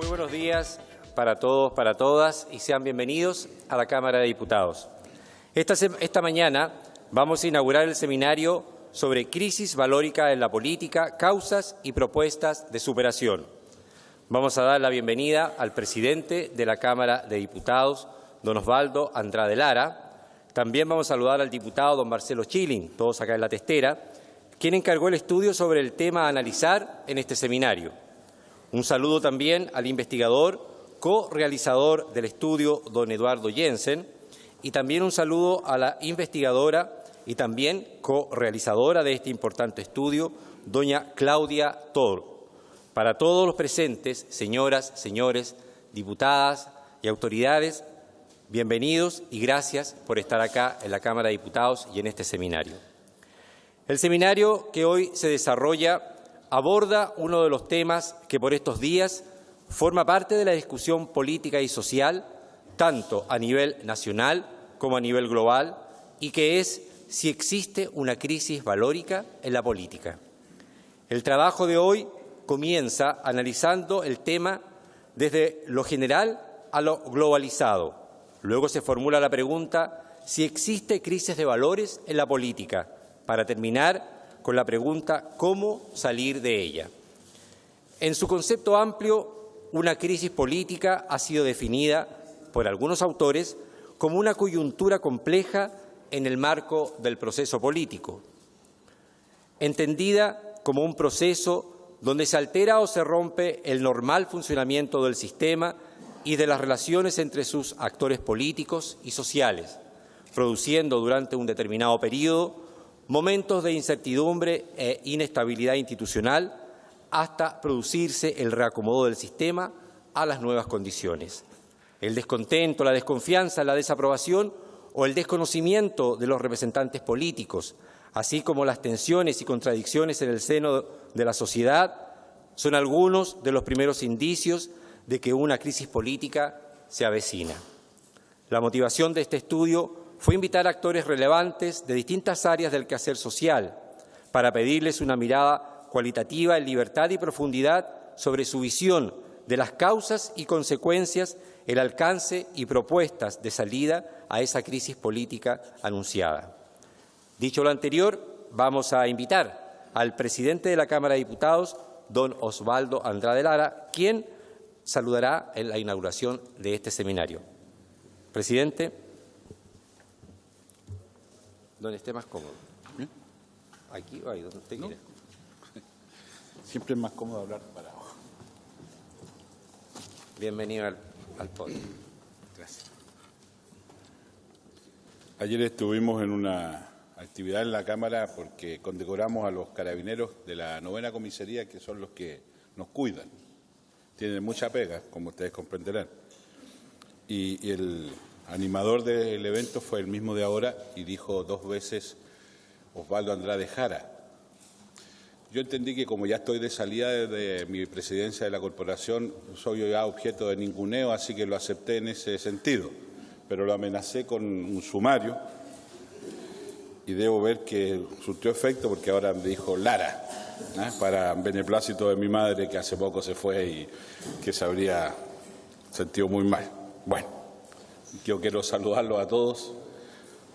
Muy buenos días para todos, para todas, y sean bienvenidos a la Cámara de Diputados. Esta mañana vamos a inaugurar el seminario sobre crisis valórica en la política, causas y propuestas de superación. Vamos a dar la bienvenida al presidente de la Cámara de Diputados, don Osvaldo Andrade Lara. También vamos a saludar al diputado don Marcelo Chilin, todos acá en la testera, quien encargó el estudio sobre el tema a analizar en este seminario. Un saludo también al investigador, co-realizador del estudio, don Eduardo Jensen, y también un saludo a la investigadora y también co-realizadora de este importante estudio, doña Claudia Toro. Para todos los presentes, señoras, señores, diputadas y autoridades, bienvenidos y gracias por estar acá en la Cámara de Diputados y en este seminario. El seminario que hoy se desarrolla aborda uno de los temas que por estos días forma parte de la discusión política y social, tanto a nivel nacional como a nivel global, y que es si existe una crisis valórica en la política. El trabajo de hoy comienza analizando el tema desde lo general a lo globalizado. Luego se formula la pregunta si existe crisis de valores en la política, para terminar con la pregunta ¿cómo salir de ella? En su concepto amplio, una crisis política ha sido definida por algunos autores como una coyuntura compleja en el marco del proceso político, entendida como un proceso donde se altera o se rompe el normal funcionamiento del sistema y de las relaciones entre sus actores políticos y sociales, produciendo durante un determinado periodo momentos de incertidumbre e inestabilidad institucional hasta producirse el reacomodo del sistema a las nuevas condiciones. El descontento, la desconfianza, la desaprobación o el desconocimiento de los representantes políticos, así como las tensiones y contradicciones en el seno de la sociedad, son algunos de los primeros indicios de que una crisis política se avecina. La motivación de este estudio fue invitar a actores relevantes de distintas áreas del quehacer social para pedirles una mirada cualitativa en libertad y profundidad sobre su visión de las causas y consecuencias, el alcance y propuestas de salida a esa crisis política anunciada. Dicho lo anterior, vamos a invitar al presidente de la Cámara de Diputados, don Osvaldo Andrade Lara, quien saludará en la inauguración de este seminario. Presidente. Donde esté más cómodo. ¿Aquí o ahí? Donde usted quiera. Siempre es más cómodo hablar parado. Bienvenido al podio. Gracias. Ayer estuvimos en una actividad en la Cámara porque condecoramos a los carabineros de la 9ª comisaría, que son los que nos cuidan. Tienen mucha pega, como ustedes comprenderán. Y el animador del evento fue el mismo de ahora y dijo 2 veces Osvaldo Andrade Jara. Yo entendí que como ya estoy de salida de mi presidencia de la corporación, soy ya objeto de ninguneo, así que lo acepté en ese sentido, pero lo amenacé con un sumario y debo ver que surtió efecto porque ahora me dijo Lara, para beneplácito de mi madre que hace poco se fue y que se habría sentido muy mal. Bueno. Yo quiero saludarlos a todos,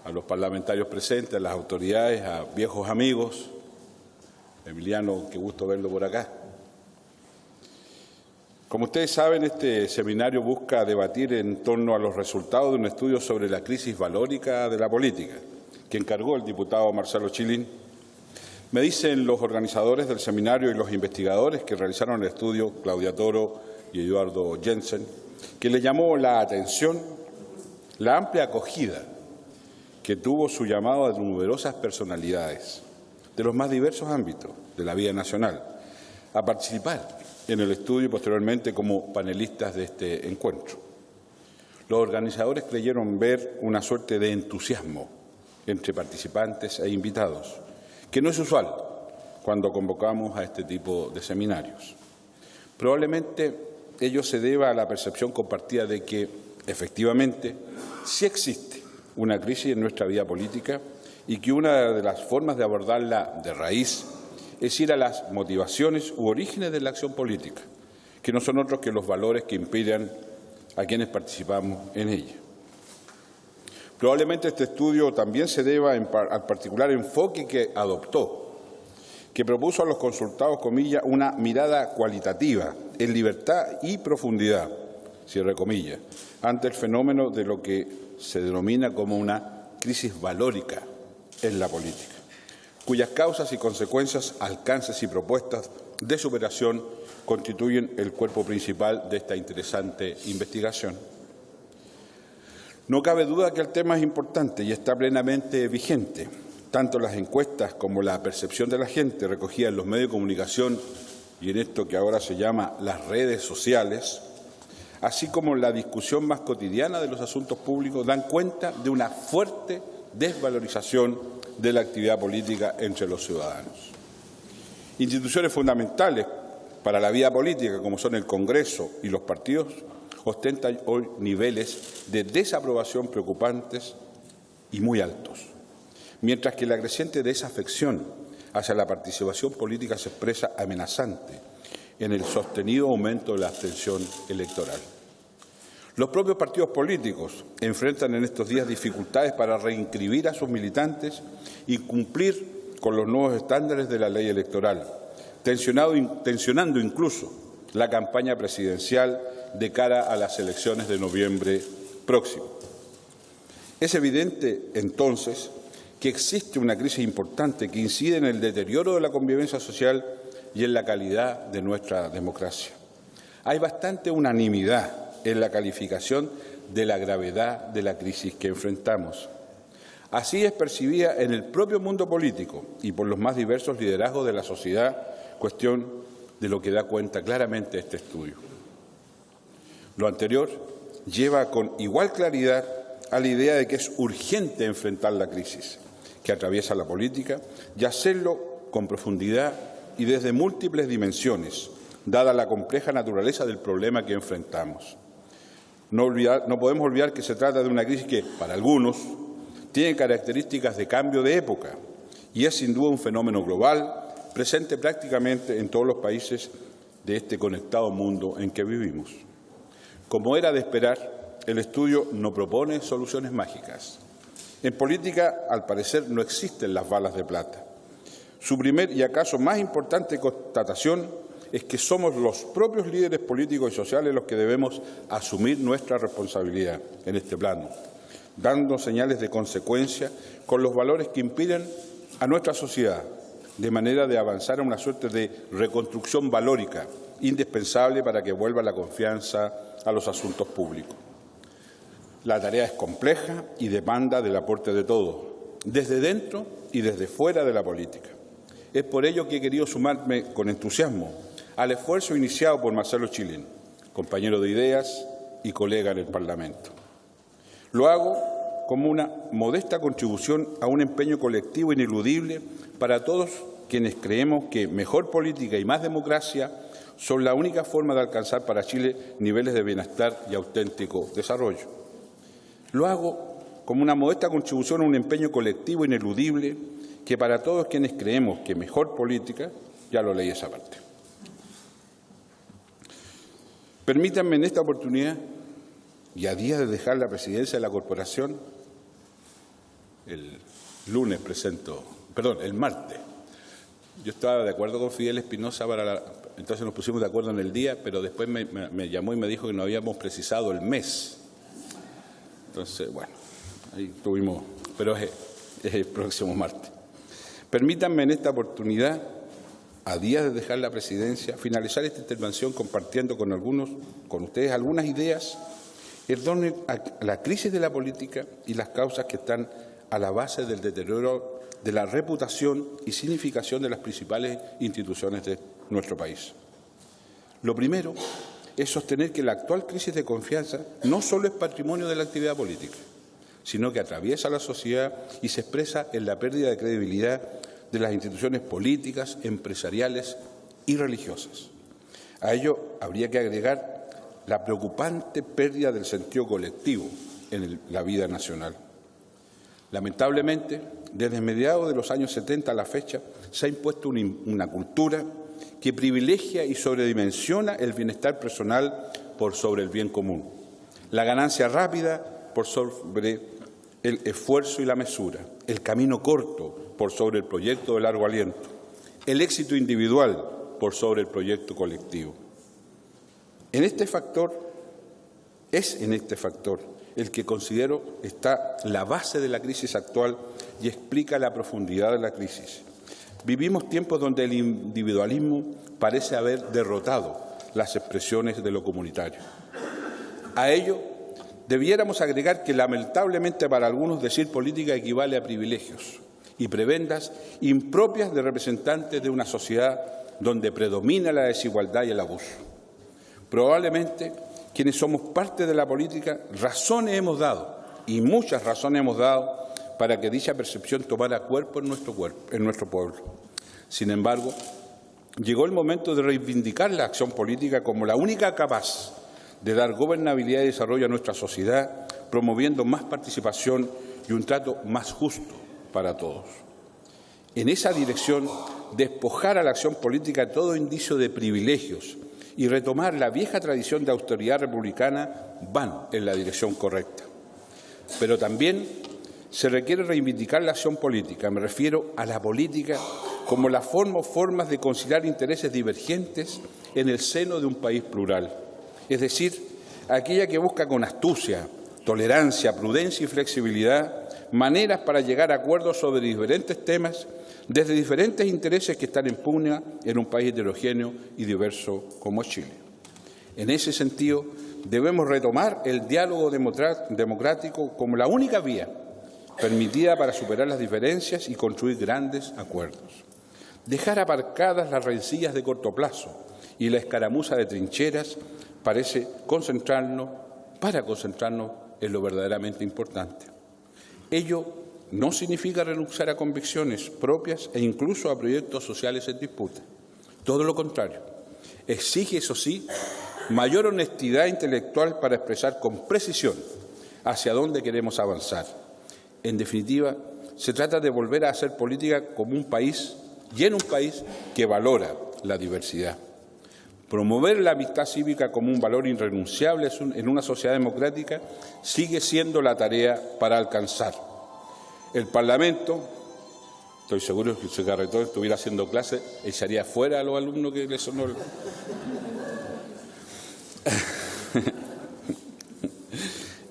a los parlamentarios presentes, a las autoridades, a viejos amigos. Emiliano, qué gusto verlo por acá. Como ustedes saben, este seminario busca debatir en torno a los resultados de un estudio sobre la crisis valórica de la política, que encargó el diputado Marcelo Chilin. Me dicen los organizadores del seminario y los investigadores que realizaron el estudio, Claudia Toro y Eduardo Jensen, que le llamó la atención la amplia acogida que tuvo su llamado de numerosas personalidades de los más diversos ámbitos de la vida nacional a participar en el estudio y posteriormente como panelistas de este encuentro. Los organizadores creyeron ver una suerte de entusiasmo entre participantes e invitados, que no es usual cuando convocamos a este tipo de seminarios. Probablemente ello se deba a la percepción compartida de que, efectivamente, sí existe una crisis en nuestra vida política y que una de las formas de abordarla de raíz es ir a las motivaciones u orígenes de la acción política, que no son otros que los valores que inspiran a quienes participamos en ella. Probablemente este estudio también se deba al particular enfoque que adoptó, que propuso a los consultados, comillas, una mirada cualitativa, en libertad y profundidad, cierre comillas, ante el fenómeno de lo que se denomina como una crisis valórica en la política, cuyas causas y consecuencias, alcances y propuestas de superación constituyen el cuerpo principal de esta interesante investigación. No cabe duda que el tema es importante y está plenamente vigente. Tanto las encuestas como la percepción de la gente recogida en los medios de comunicación y en esto que ahora se llama las redes sociales, así como la discusión más cotidiana de los asuntos públicos, dan cuenta de una fuerte desvalorización de la actividad política entre los ciudadanos. Instituciones fundamentales para la vida política, como son el Congreso y los partidos, ostentan hoy niveles de desaprobación preocupantes y muy altos, mientras que la creciente desafección hacia la participación política se expresa amenazante en el sostenido aumento de la abstención electoral. Los propios partidos políticos enfrentan en estos días dificultades para reinscribir a sus militantes y cumplir con los nuevos estándares de la ley electoral, tensionando incluso la campaña presidencial de cara a las elecciones de noviembre próximo. Es evidente, entonces, que existe una crisis importante que incide en el deterioro de la convivencia social y en la calidad de nuestra democracia. Hay bastante unanimidad en la calificación de la gravedad de la crisis que enfrentamos. Así es percibida en el propio mundo político y por los más diversos liderazgos de la sociedad, cuestión de lo que da cuenta claramente este estudio. Lo anterior lleva con igual claridad a la idea de que es urgente enfrentar la crisis que atraviesa la política y hacerlo con profundidad y desde múltiples dimensiones, dada la compleja naturaleza del problema que enfrentamos. No podemos olvidar que se trata de una crisis que, para algunos, tiene características de cambio de época y es sin duda un fenómeno global presente prácticamente en todos los países de este conectado mundo en que vivimos. Como era de esperar, el estudio no propone soluciones mágicas. En política, al parecer, no existen las balas de plata. Su primer y acaso más importante constatación es que somos los propios líderes políticos y sociales los que debemos asumir nuestra responsabilidad en este plano, dando señales de consecuencia con los valores que inspiran a nuestra sociedad, de manera de avanzar a una suerte de reconstrucción valórica indispensable para que vuelva la confianza a los asuntos públicos. La tarea es compleja y demanda del aporte de todos, desde dentro y desde fuera de la política. Es por ello que he querido sumarme con entusiasmo al esfuerzo iniciado por Marcelo Chilin, compañero de ideas y colega en el Parlamento. Lo hago como una modesta contribución a un empeño colectivo ineludible para todos quienes creemos que mejor política y más democracia son la única forma de alcanzar para Chile niveles de bienestar y auténtico desarrollo. Lo hago como una modesta contribución a un empeño colectivo ineludible que para todos quienes creemos que mejor política, ya lo leí esa parte. Permítanme en esta oportunidad, y a días de dejar la presidencia de la corporación, el martes, yo estaba de acuerdo con Fidel Espinosa entonces nos pusimos de acuerdo en el día, pero después me llamó y me dijo que no habíamos precisado el mes. Entonces, bueno, ahí tuvimos, pero es el próximo martes. Permítanme en esta oportunidad, a días de dejar la presidencia, finalizar esta intervención compartiendo con ustedes algunas ideas en torno a la crisis de la política y las causas que están a la base del deterioro de la reputación y significación de las principales instituciones de nuestro país. Lo primero es sostener que la actual crisis de confianza no solo es patrimonio de la actividad política, sino que atraviesa la sociedad y se expresa en la pérdida de credibilidad de las instituciones políticas, empresariales y religiosas. A ello habría que agregar la preocupante pérdida del sentido colectivo en la vida nacional. Lamentablemente, desde mediados de los años 70 a la fecha, se ha impuesto una cultura que privilegia y sobredimensiona el bienestar personal por sobre el bien común, la ganancia rápida por sobre el esfuerzo y la mesura, el camino corto por sobre el proyecto de largo aliento, el éxito individual por sobre el proyecto colectivo. En este factor el que considero está la base de la crisis actual y explica la profundidad de la crisis. Vivimos tiempos donde el individualismo parece haber derrotado las expresiones de lo comunitario. A ello debiéramos agregar que lamentablemente para algunos decir política equivale a privilegios y prebendas impropias de representantes de una sociedad donde predomina la desigualdad y el abuso. Probablemente quienes somos parte de la política razones hemos dado, y muchas razones hemos dado, para que dicha percepción tomara cuerpo en nuestro pueblo. Sin embargo, llegó el momento de reivindicar la acción política como la única capaz de dar gobernabilidad y desarrollo a nuestra sociedad, promoviendo más participación y un trato más justo para todos. En esa dirección, despojar a la acción política de todo indicio de privilegios y retomar la vieja tradición de austeridad republicana van en la dirección correcta. Pero también se requiere reivindicar la acción política. Me refiero a la política como la forma o formas de conciliar intereses divergentes en el seno de un país plural. Es decir, aquella que busca con astucia, tolerancia, prudencia y flexibilidad maneras para llegar a acuerdos sobre diferentes temas desde diferentes intereses que están en pugna en un país heterogéneo y diverso como Chile. En ese sentido, debemos retomar el diálogo democrático como la única vía permitida para superar las diferencias y construir grandes acuerdos. Dejar aparcadas las rencillas de corto plazo y la escaramuza de trincheras para concentrarnos en lo verdaderamente importante. Ello no significa renunciar a convicciones propias e incluso a proyectos sociales en disputa. Todo lo contrario. Exige, eso sí, mayor honestidad intelectual para expresar con precisión hacia dónde queremos avanzar. En definitiva, se trata de volver a hacer política como un país y en un país que valora la diversidad. Promover la amistad cívica como un valor irrenunciable en una sociedad democrática sigue siendo la tarea para alcanzar. El Parlamento, estoy seguro que si Garretón estuviera haciendo clase, echaría fuera a los alumnos que les sonó.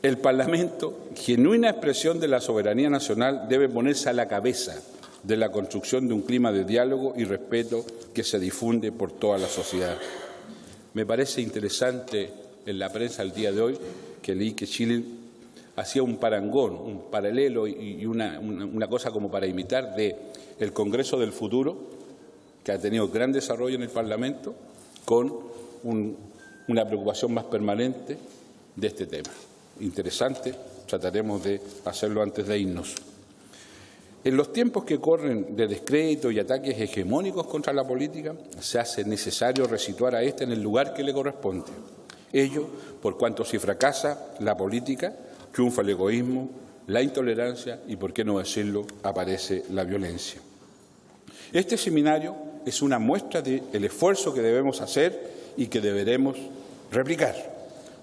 El Parlamento, genuina expresión de la soberanía nacional, debe ponerse a la cabeza de la construcción de un clima de diálogo y respeto que se difunde por toda la sociedad. Me parece interesante en la prensa el día de hoy que leí que Chile hacía un parangón, un paralelo y una cosa como para imitar de el Congreso del futuro, que ha tenido gran desarrollo en el Parlamento, con una preocupación más permanente de este tema. Interesante, trataremos de hacerlo antes de irnos. En los tiempos que corren de descrédito y ataques hegemónicos contra la política, se hace necesario resituar a ésta en el lugar que le corresponde. Ello, por cuanto si fracasa la política, triunfa el egoísmo, la intolerancia y, por qué no decirlo, aparece la violencia. Este seminario es una muestra del esfuerzo que debemos hacer y que deberemos replicar.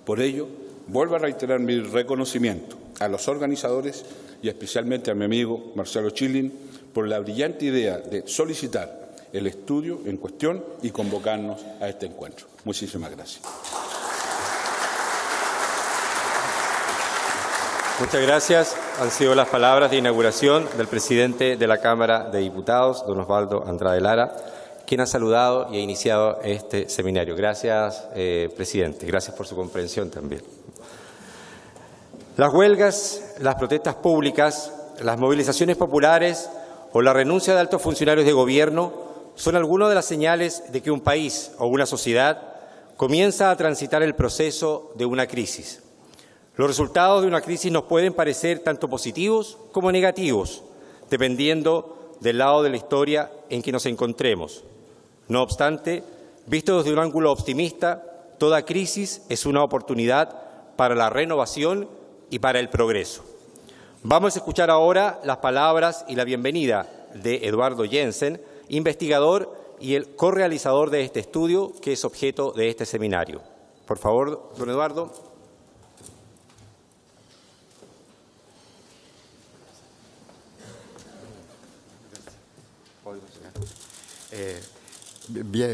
Por ello, vuelvo a reiterar mi reconocimiento a los organizadores y especialmente a mi amigo Marcelo Chilin por la brillante idea de solicitar el estudio en cuestión y convocarnos a este encuentro. Muchísimas gracias. Muchas gracias. Han sido las palabras de inauguración del presidente de la Cámara de Diputados, don Osvaldo Andrade Lara, quien ha saludado y ha iniciado este seminario. Gracias, presidente. Gracias por su comprensión también. Las huelgas, las protestas públicas, las movilizaciones populares o la renuncia de altos funcionarios de gobierno son algunas de las señales de que un país o una sociedad comienza a transitar el proceso de una crisis. Los resultados de una crisis nos pueden parecer tanto positivos como negativos, dependiendo del lado de la historia en que nos encontremos. No obstante, visto desde un ángulo optimista, toda crisis es una oportunidad para la renovación y para el progreso. Vamos a escuchar ahora las palabras y la bienvenida de Eduardo Jensen, investigador y el correalizador de este estudio, que es objeto de este seminario. Por favor, don Eduardo.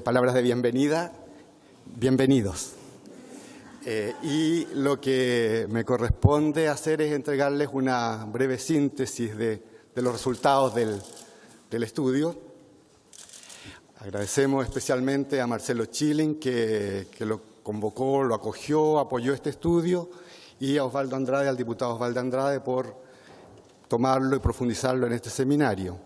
Palabras de bienvenida, bienvenidos. Y lo que me corresponde hacer es entregarles una breve síntesis de los resultados del estudio. Agradecemos especialmente a Marcelo Chilin, que lo convocó, lo acogió, apoyó este estudio, y a Osvaldo Andrade, al diputado Osvaldo Andrade, por tomarlo y profundizarlo en este seminario.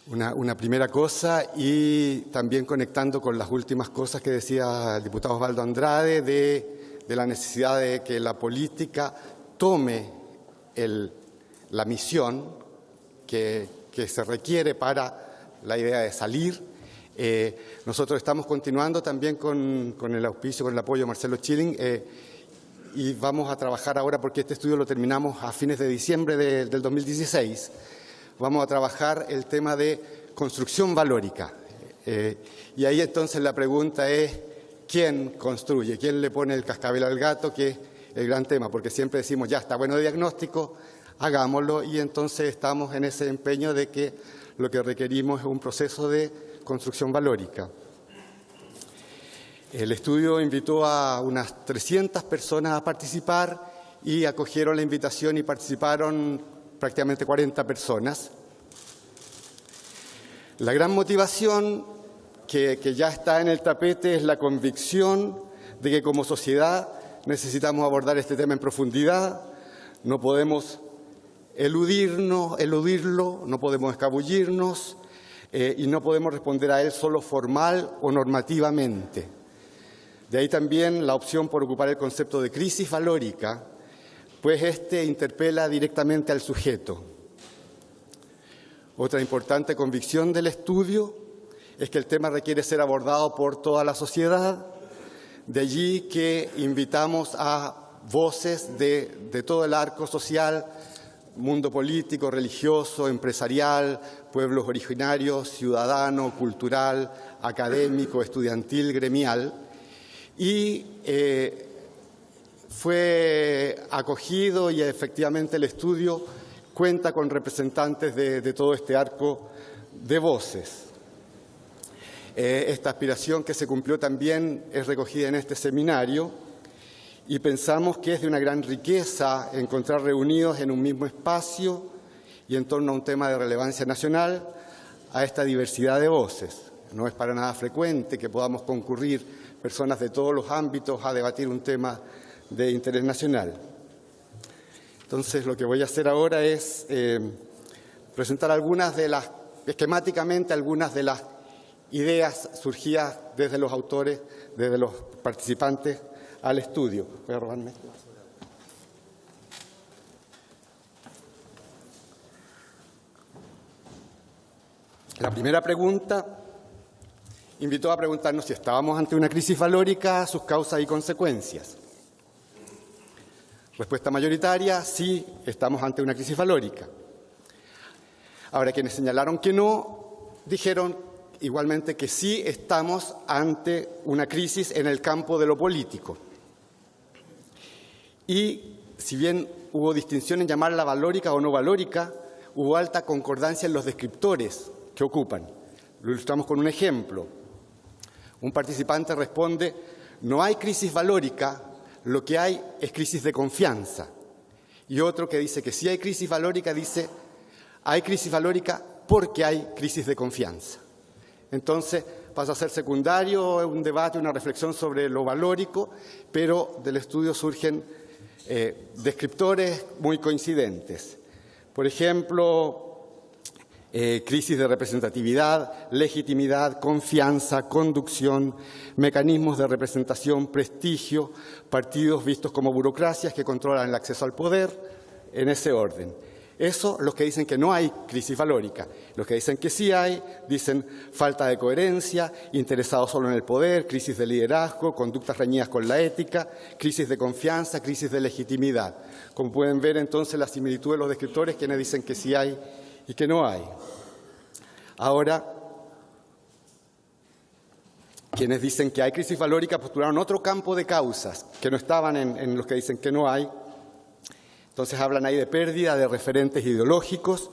Una primera cosa, y también conectando con las últimas cosas que decía el diputado Osvaldo Andrade, de la necesidad de que la política tome la misión que se requiere para la idea de salir. Nosotros estamos continuando también con el auspicio, con el apoyo de Marcelo Chilin, y vamos a trabajar ahora, porque este estudio lo terminamos a fines de diciembre del 2016, vamos a trabajar el tema de construcción valórica. Y ahí entonces la pregunta es, ¿quién construye? ¿Quién le pone el cascabel al gato? Que es el gran tema, porque siempre decimos, ya está bueno el diagnóstico, hagámoslo, y entonces estamos en ese empeño de que lo que requerimos es un proceso de construcción valórica. El estudio invitó a unas 300 personas a participar y acogieron la invitación y participaron prácticamente 40 personas. La gran motivación que ya está en el tapete es la convicción de que como sociedad necesitamos abordar este tema en profundidad. No podemos eludirlo, no podemos escabullirnos y no podemos responder a él solo formal o normativamente. De ahí también la opción por ocupar el concepto de crisis valórica, pues este interpela directamente al sujeto. Otra importante convicción del estudio es que el tema requiere ser abordado por toda la sociedad, de allí que invitamos a voces de todo el arco social, mundo político, religioso, empresarial, pueblos originarios, ciudadano, cultural, académico, estudiantil, gremial, y fue acogido y efectivamente el estudio cuenta con representantes de todo este arco de voces. Esta aspiración que se cumplió también es recogida en este seminario y pensamos que es de una gran riqueza encontrar reunidos en un mismo espacio y en torno a un tema de relevancia nacional a esta diversidad de voces. No es para nada frecuente que podamos concurrir personas de todos los ámbitos a debatir un tema de interés nacional. Entonces, lo que voy a hacer ahora es presentar esquemáticamente algunas de las ideas surgidas desde los autores, desde los participantes al estudio. Voy a robarme esto. La primera pregunta invitó a preguntarnos si estábamos ante una crisis valórica, sus causas y consecuencias. Respuesta mayoritaria, sí, estamos ante una crisis valórica. Ahora, quienes señalaron que no, dijeron igualmente que sí estamos ante una crisis en el campo de lo político. Y si bien hubo distinción en llamarla valórica o no valórica, hubo alta concordancia en los descriptores que ocupan. Lo ilustramos con un ejemplo. Un participante responde, no hay crisis valórica, lo que hay es crisis de confianza. Y otro que dice que sí hay crisis valórica, dice, hay crisis valórica porque hay crisis de confianza. Entonces pasa a ser secundario un debate, una reflexión sobre lo valórico, pero del estudio surgen descriptores muy coincidentes. Por ejemplo, crisis de representatividad, legitimidad, confianza, conducción, mecanismos de representación, prestigio, partidos vistos como burocracias que controlan el acceso al poder, en ese orden. Eso los que dicen que no hay crisis valórica. Los que dicen que sí hay, dicen falta de coherencia, interesados solo en el poder, crisis de liderazgo, conductas reñidas con la ética, crisis de confianza, crisis de legitimidad. Como pueden ver entonces la similitud de los descriptores, quienes dicen que sí hay y que no hay. Ahora, Quienes dicen que hay crisis valórica postularon otro campo de causas que no estaban en los que dicen que no hay. Entonces hablan ahí de pérdida de referentes ideológicos,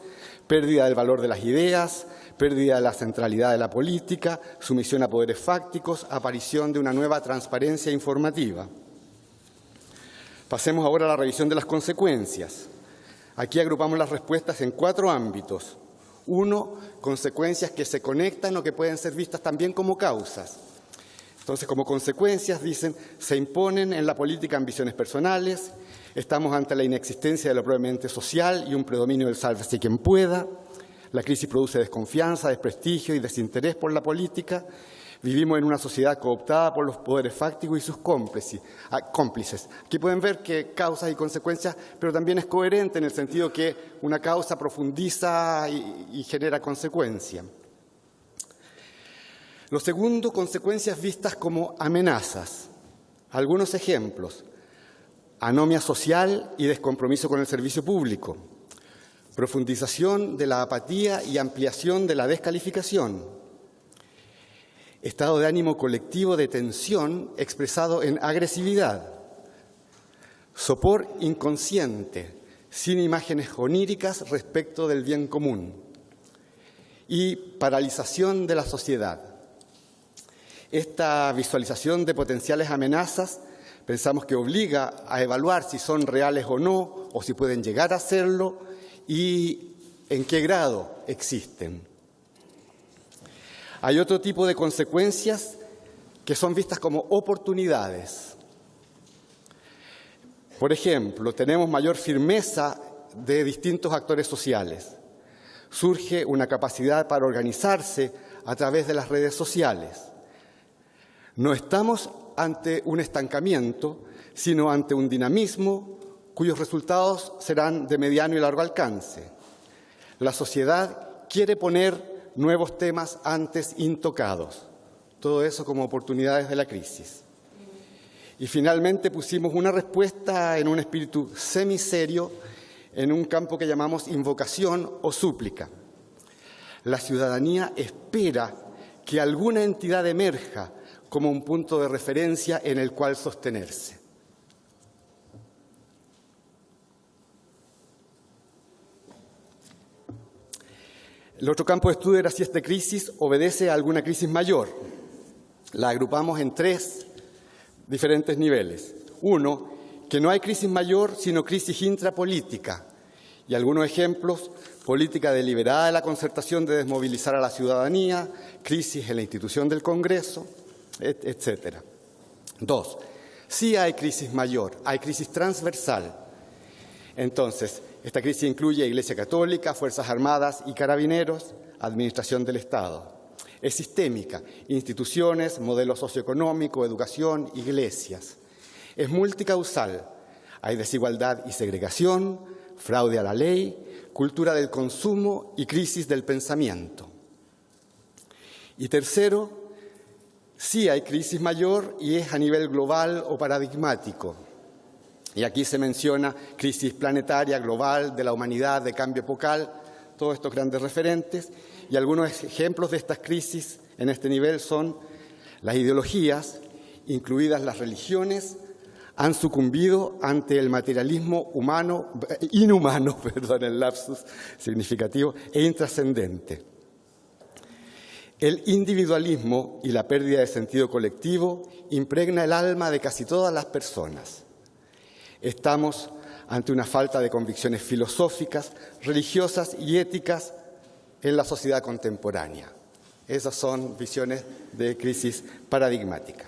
pérdida del valor de las ideas, pérdida de la centralidad de la política, sumisión a poderes fácticos, aparición de una nueva transparencia informativa. Pasemos ahora a la revisión de las consecuencias. Aquí agrupamos las respuestas en 4 ámbitos. 1, consecuencias que se conectan o que pueden ser vistas también como causas. Entonces, como consecuencias, dicen, se imponen en la política ambiciones personales, estamos ante la inexistencia de lo propiamente social y un predominio del sálvese quien pueda, la crisis produce desconfianza, desprestigio y desinterés por la política, vivimos en una sociedad cooptada por los poderes fácticos y sus cómplices. Aquí pueden ver que causas y consecuencias, pero también es coherente en el sentido que una causa profundiza y genera consecuencia. Lo segundo, consecuencias vistas como amenazas. Algunos ejemplos: anomia social y descompromiso con el servicio público, profundización de la apatía y ampliación de la descalificación, estado de ánimo colectivo de tensión expresado en agresividad, sopor inconsciente, sin imágenes oníricas respecto del bien común, y paralización de la sociedad. Esta visualización de potenciales amenazas pensamos que obliga a evaluar si son reales o no, o si pueden llegar a serlo, y en qué grado existen. Hay otro tipo de consecuencias que son vistas como oportunidades. Por ejemplo, tenemos mayor firmeza de distintos actores sociales. Surge una capacidad para organizarse a través de las redes sociales. No estamos ante un estancamiento, sino ante un dinamismo cuyos resultados serán de mediano y largo alcance. La sociedad quiere poner nuevos temas antes intocados. Todo eso como oportunidades de la crisis. Y finalmente pusimos una respuesta en un espíritu semiserio en un campo que llamamos invocación o súplica. La ciudadanía espera que alguna entidad emerja como un punto de referencia en el cual sostenerse. El otro campo de estudio era si esta crisis obedece a alguna crisis mayor. La agrupamos en 3 diferentes niveles. 1, que no hay crisis mayor, sino crisis intrapolítica. Y algunos ejemplos: política deliberada de la concertación de desmovilizar a la ciudadanía, crisis en la institución del Congreso, etcétera. 2, sí hay crisis mayor, hay crisis transversal. Entonces, esta crisis incluye Iglesia Católica, Fuerzas Armadas y Carabineros, Administración del Estado. Es sistémica: instituciones, modelo socioeconómico, educación, iglesias. Es multicausal: hay desigualdad y segregación, fraude a la ley, cultura del consumo y crisis del pensamiento. Y tercero, sí hay crisis mayor y es a nivel global o paradigmático. Y aquí se menciona crisis planetaria, global, de la humanidad, de cambio epocal, todos estos grandes referentes. Y algunos ejemplos de estas crisis en este nivel son: las ideologías, incluidas las religiones, han sucumbido ante el materialismo inhumano, el lapsus significativo, e intrascendente. El individualismo y la pérdida de sentido colectivo impregna el alma de casi todas las personas. Estamos ante una falta de convicciones filosóficas, religiosas y éticas en la sociedad contemporánea. Esas son visiones de crisis paradigmática.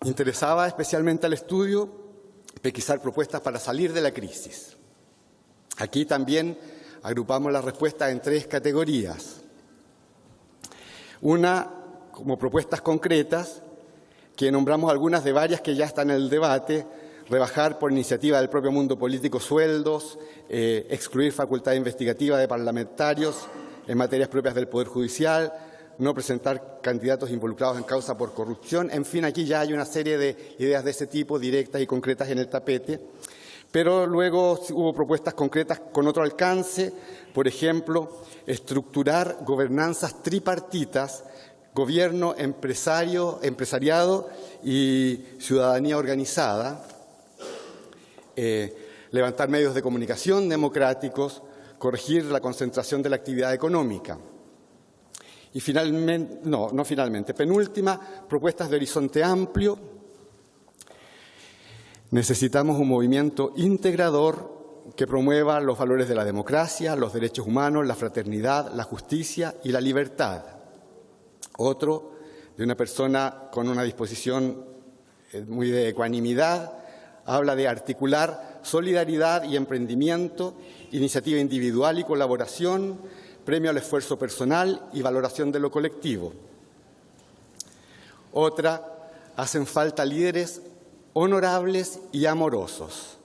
Interesaba especialmente al estudio pesquisar propuestas para salir de la crisis. Aquí también agrupamos las respuestas en 3 categorías. Una, como propuestas concretas, que nombramos algunas de varias que ya están en el debate: rebajar por iniciativa del propio mundo político sueldos, excluir facultad investigativa de parlamentarios en materias propias del Poder Judicial, no presentar candidatos involucrados en causa por corrupción. En fin, aquí ya hay una serie de ideas de ese tipo, directas y concretas, en el tapete. Pero luego hubo propuestas concretas con otro alcance, por ejemplo, estructurar gobernanzas tripartitas, gobierno, empresariado y ciudadanía organizada, levantar medios de comunicación democráticos, corregir la concentración de la actividad económica. Y finalmente, penúltima, propuestas de horizonte amplio. Necesitamos un movimiento integrador que promueva los valores de la democracia, los derechos humanos, la fraternidad, la justicia y la libertad. Otro, de una persona con una disposición muy de ecuanimidad, habla de articular solidaridad y emprendimiento, iniciativa individual y colaboración, premio al esfuerzo personal y valoración de lo colectivo. Otra, hacen falta líderes honorables y amorosos.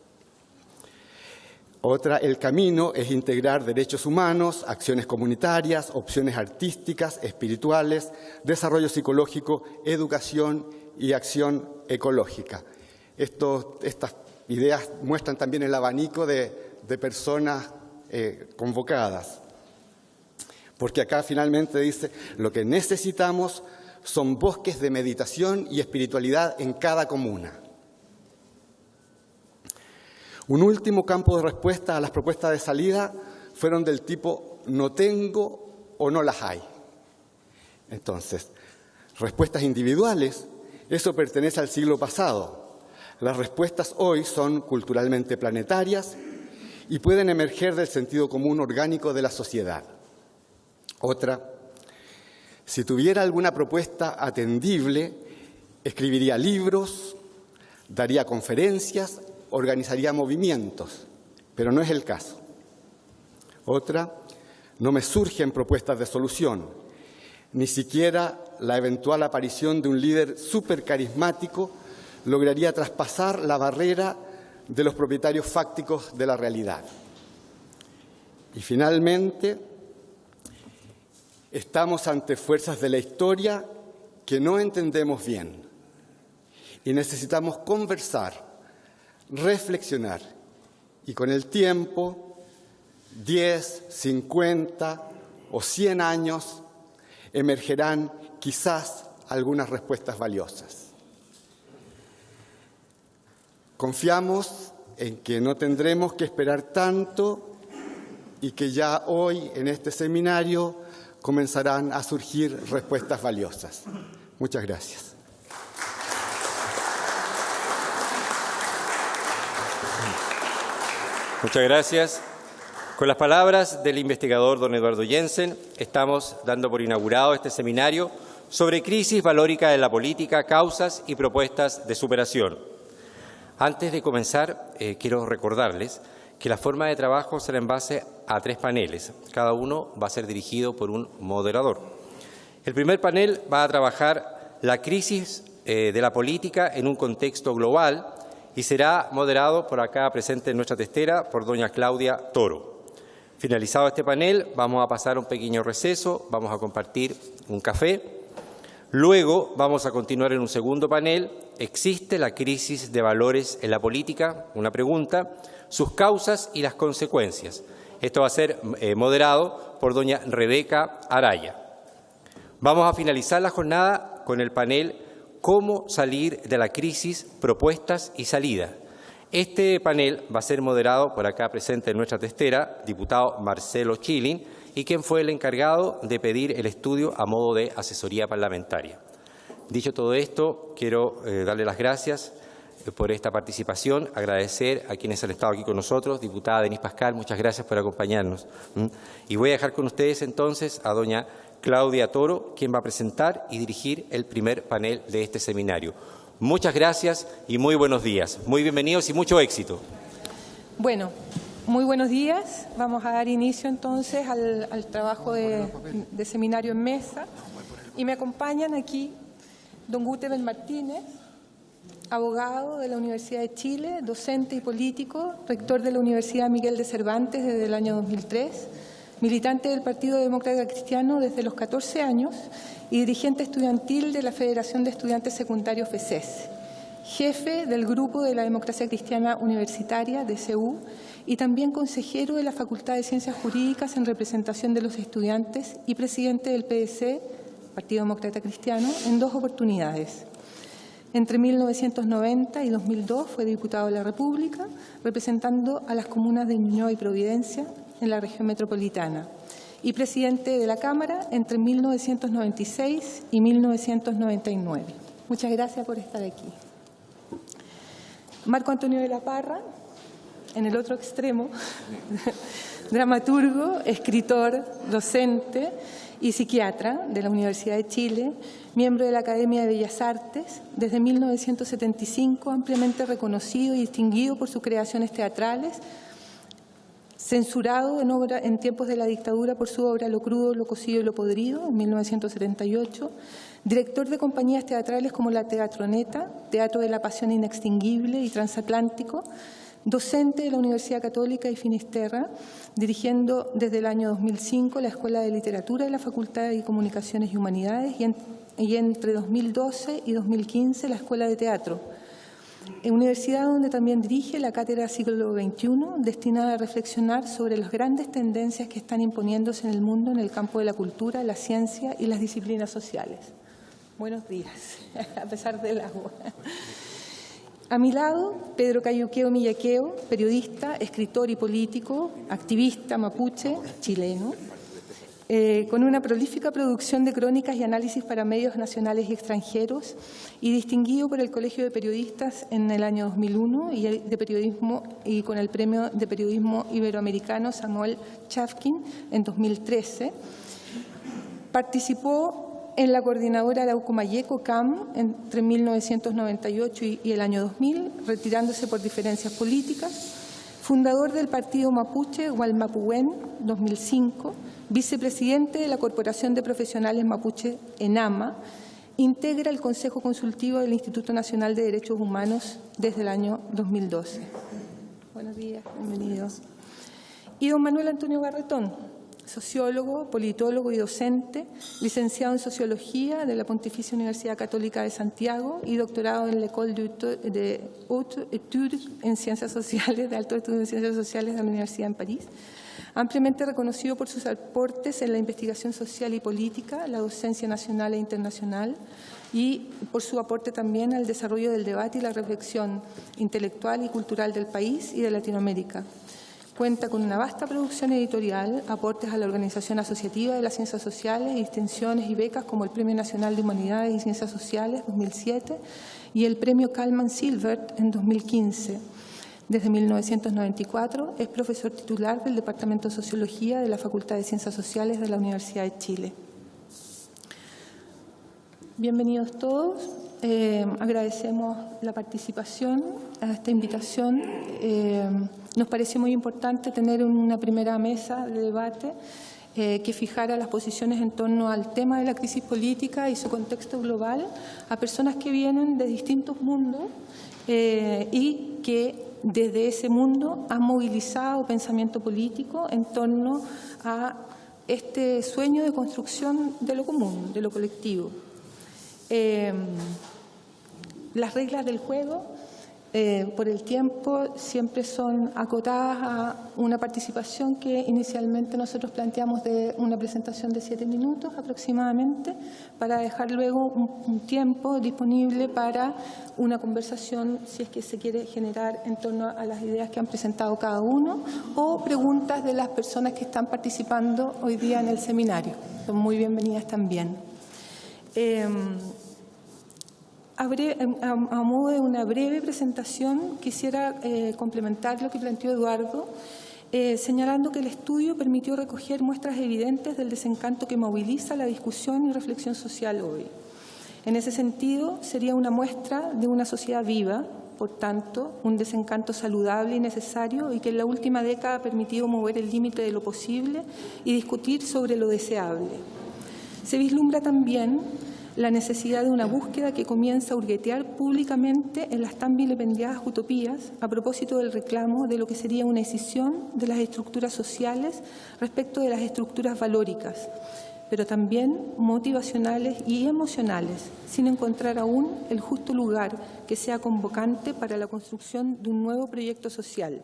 Otra, el camino es integrar derechos humanos, acciones comunitarias, opciones artísticas, espirituales, desarrollo psicológico, educación y acción ecológica. Estas ideas muestran también el abanico de personas convocadas. Porque acá finalmente dice, lo que necesitamos son bosques de meditación y espiritualidad en cada comuna. Un último campo de respuesta a las propuestas de salida fueron del tipo no tengo o no las hay. Entonces, respuestas individuales, eso pertenece al siglo pasado. Las respuestas hoy son culturalmente planetarias y pueden emerger del sentido común orgánico de la sociedad. Otra, si tuviera alguna propuesta atendible, escribiría libros, daría conferencias, organizaría movimientos, pero no es el caso. Otra, no me surgen propuestas de solución, ni siquiera la eventual aparición de un líder supercarismático lograría traspasar la barrera de los propietarios fácticos de la realidad. Y finalmente, estamos ante fuerzas de la historia que no entendemos bien y necesitamos conversar, reflexionar y con el tiempo, 10, 50 o 100 años, emergerán quizás algunas respuestas valiosas. Confiamos en que no tendremos que esperar tanto y que ya hoy en este seminario comenzarán a surgir respuestas valiosas. Muchas gracias. Muchas gracias. Con las palabras del investigador don Eduardo Jensen, estamos dando por inaugurado este seminario sobre crisis valórica en la política, causas y propuestas de superación. Antes de comenzar, quiero recordarles que la forma de trabajo será en base a 3 paneles. Cada uno va a ser dirigido por un moderador. El primer panel va a trabajar la crisis de la política en un contexto global y será moderado por acá presente en nuestra testera por doña Claudia Toro. Finalizado este panel, vamos a pasar un pequeño receso, vamos a compartir un café. Luego vamos a continuar en un segundo panel. ¿Existe la crisis de valores en la política? Una pregunta. Sus causas y las consecuencias. Esto va a ser moderado por doña Rebeca Araya. Vamos a finalizar la jornada con el panel ¿Cómo salir de la crisis? Propuestas y salida. Este panel va a ser moderado por acá presente en nuestra testera, diputado Marcelo Chilin, y quien fue el encargado de pedir el estudio a modo de asesoría parlamentaria. Dicho todo esto, quiero darle las gracias por esta participación, agradecer a quienes han estado aquí con nosotros. Diputada Denise Pascal, muchas gracias por acompañarnos. Y voy a dejar con ustedes entonces a doña Claudia Toro, quien va a presentar y dirigir el primer panel de este seminario. Muchas gracias y muy buenos días. Muy bienvenidos y mucho éxito. Bueno, muy buenos días. Vamos a dar inicio entonces al trabajo de seminario en mesa. Y me acompañan aquí don Gutenberg Martínez, abogado de la Universidad de Chile, docente y político, rector de la Universidad Miguel de Cervantes desde el año 2003, militante del Partido Demócrata Cristiano desde los 14 años y dirigente estudiantil de la Federación de Estudiantes Secundarios FECES. jefe del Grupo de la Democracia Cristiana Universitaria, DCU, y también consejero de la Facultad de Ciencias Jurídicas en representación de los estudiantes y presidente del PDC, Partido Demócrata Cristiano, en 2 oportunidades. Entre 1990 y 2002 fue diputado de la República, representando a las comunas de Ñuñoa y Providencia en la región metropolitana, y presidente de la Cámara entre 1996 y 1999. Muchas gracias por estar aquí. Marco Antonio de la Parra, en el otro extremo, dramaturgo, escritor, docente y psiquiatra de la Universidad de Chile, miembro de la Academia de Bellas Artes, desde 1975 ampliamente reconocido y distinguido por sus creaciones teatrales, censurado en tiempos de la dictadura por su obra Lo crudo, lo cocido y lo podrido, en 1978, director de compañías teatrales como la Teatroneta, Teatro de la Pasión Inextinguible y Transatlántico, docente de la Universidad Católica y Finisterra, dirigiendo desde el año 2005 la Escuela de Literatura de la Facultad de Comunicaciones y Humanidades y entre 2012 y 2015 la Escuela de Teatro. Universidad donde también dirige la Cátedra Siglo XXI, destinada a reflexionar sobre las grandes tendencias que están imponiéndose en el mundo en el campo de la cultura, la ciencia y las disciplinas sociales. Buenos días, a pesar del agua. A mi lado, Pedro Cayuqueo Millaqueo, periodista, escritor y político, activista mapuche, chileno, con una prolífica producción de crónicas y análisis para medios nacionales y extranjeros, y distinguido por el Colegio de Periodistas en el año 2001 y con el Premio de Periodismo Iberoamericano Samuel Chafkin en 2013. Participó en la coordinadora Arauco-Mayeco CAM entre 1998 y el año 2000, retirándose por diferencias políticas. Fundador del partido mapuche Gualmapuén 2005, vicepresidente de la Corporación de Profesionales Mapuche ENAMA, integra el Consejo Consultivo del Instituto Nacional de Derechos Humanos desde el año 2012. Buenos días, bienvenidos. Y don Manuel Antonio Garretón, sociólogo, politólogo y docente, licenciado en Sociología de la Pontificia Universidad Católica de Santiago y doctorado en la École de Hautes Études en Ciencias Sociales, de Alto Estudio en Ciencias Sociales de la Universidad en París, ampliamente reconocido por sus aportes en la investigación social y política, la docencia nacional e internacional y por su aporte también al desarrollo del debate y la reflexión intelectual y cultural del país y de Latinoamérica. Cuenta con una vasta producción editorial, aportes a la Organización Asociativa de las Ciencias Sociales, distinciones y becas como el Premio Nacional de Humanidades y Ciencias Sociales 2007 y el Premio Kalman Silvert en 2015. Desde 1994 es profesor titular del Departamento de Sociología de la Facultad de Ciencias Sociales de la Universidad de Chile. Bienvenidos todos. Agradecemos la participación a esta invitación. Nos pareció muy importante tener una primera mesa de debate que fijara las posiciones en torno al tema de la crisis política y su contexto global a personas que vienen de distintos mundos y que desde ese mundo han movilizado pensamiento político en torno a este sueño de construcción de lo común, de lo colectivo. Las reglas del juego, por el tiempo, siempre son acotadas a una participación que inicialmente nosotros planteamos de una presentación de 7 minutos aproximadamente, para dejar luego un tiempo disponible para una conversación, si es que se quiere generar en torno a las ideas que han presentado cada uno, o preguntas de las personas que están participando hoy día en el seminario. Son muy bienvenidas también. A modo de una breve presentación, quisiera complementar lo que planteó Eduardo, señalando que el estudio permitió recoger muestras evidentes del desencanto que moviliza la discusión y reflexión social hoy. En ese sentido, sería una muestra de una sociedad viva, por tanto, un desencanto saludable y necesario, y que en la última década ha permitido mover el límite de lo posible y discutir sobre lo deseable. Se vislumbra también la necesidad de una búsqueda que comienza a hurguetear públicamente en las tan vilipendiadas utopías a propósito del reclamo de lo que sería una escisión de las estructuras sociales respecto de las estructuras valóricas, pero también motivacionales y emocionales, sin encontrar aún el justo lugar que sea convocante para la construcción de un nuevo proyecto social.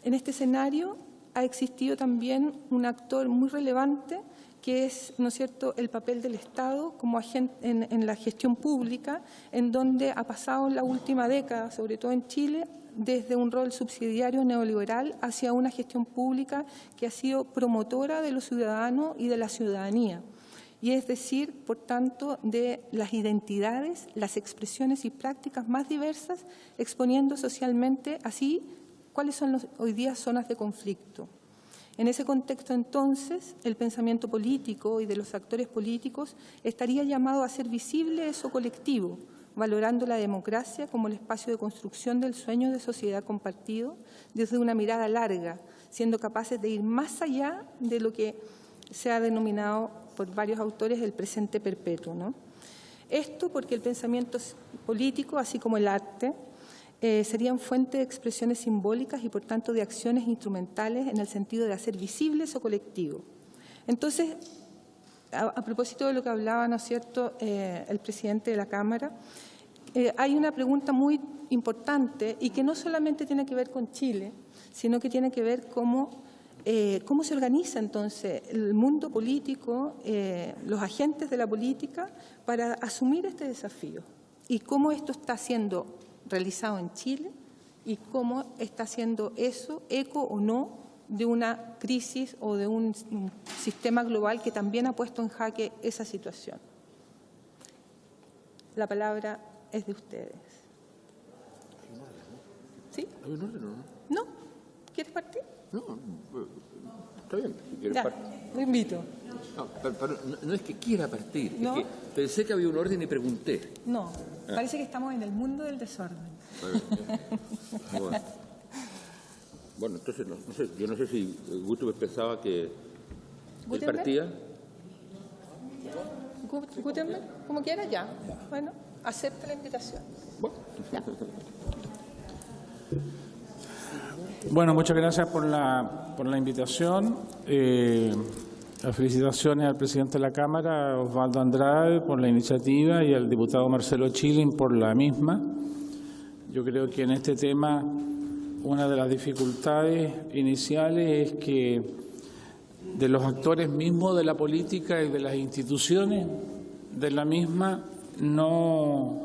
En este escenario ha existido también un actor muy relevante que es, ¿no es cierto?, el papel del Estado como agente en la gestión pública, en donde ha pasado en la última década, sobre todo en Chile, desde un rol subsidiario neoliberal hacia una gestión pública que ha sido promotora de los ciudadanos y de la ciudadanía. Y es decir, por tanto, de las identidades, las expresiones y prácticas más diversas, exponiendo socialmente así cuáles son hoy día zonas de conflicto. En ese contexto, entonces, el pensamiento político y de los actores políticos estaría llamado a hacer visible eso colectivo, valorando la democracia como el espacio de construcción del sueño de sociedad compartido desde una mirada larga, siendo capaces de ir más allá de lo que se ha denominado por varios autores el presente perpetuo, ¿no? Esto porque el pensamiento político, así como el arte, serían fuente de expresiones simbólicas y, por tanto, de acciones instrumentales en el sentido de hacer visible eso colectivo. Entonces, a propósito de lo que hablaba, ¿no es cierto?, el presidente de la Cámara, hay una pregunta muy importante y que no solamente tiene que ver con Chile, sino que tiene que ver cómo se organiza entonces el mundo político, los agentes de la política, para asumir este desafío y cómo esto está siendo realizado en Chile y cómo está haciendo eso eco o no de una crisis o de un sistema global que también ha puesto en jaque esa situación. La palabra es de ustedes. ¿Sí? ¿Hay un orden o no? ¿No? ¿Quieres partir? No, está bien. Si quieres Ya, partir. lo invito. No, pero no es que quiera partir, No. es que pensé que había un orden y pregunté. No, parece que estamos en el mundo del desorden. Está bien, ya. Bueno, entonces, no sé, yo no sé si Gutenberg pensaba que él ¿Gutenberg? partía. Gutenberg, como quiera, ya. Bueno, acepta la invitación. Bueno. Ya. Bueno, muchas gracias por la invitación. Las felicitaciones al presidente de la Cámara, Osvaldo Andrade, por la iniciativa y al diputado Marcelo Chilin por la misma. Yo creo que en este tema una de las dificultades iniciales es que de los actores mismos de la política y de las instituciones de la misma no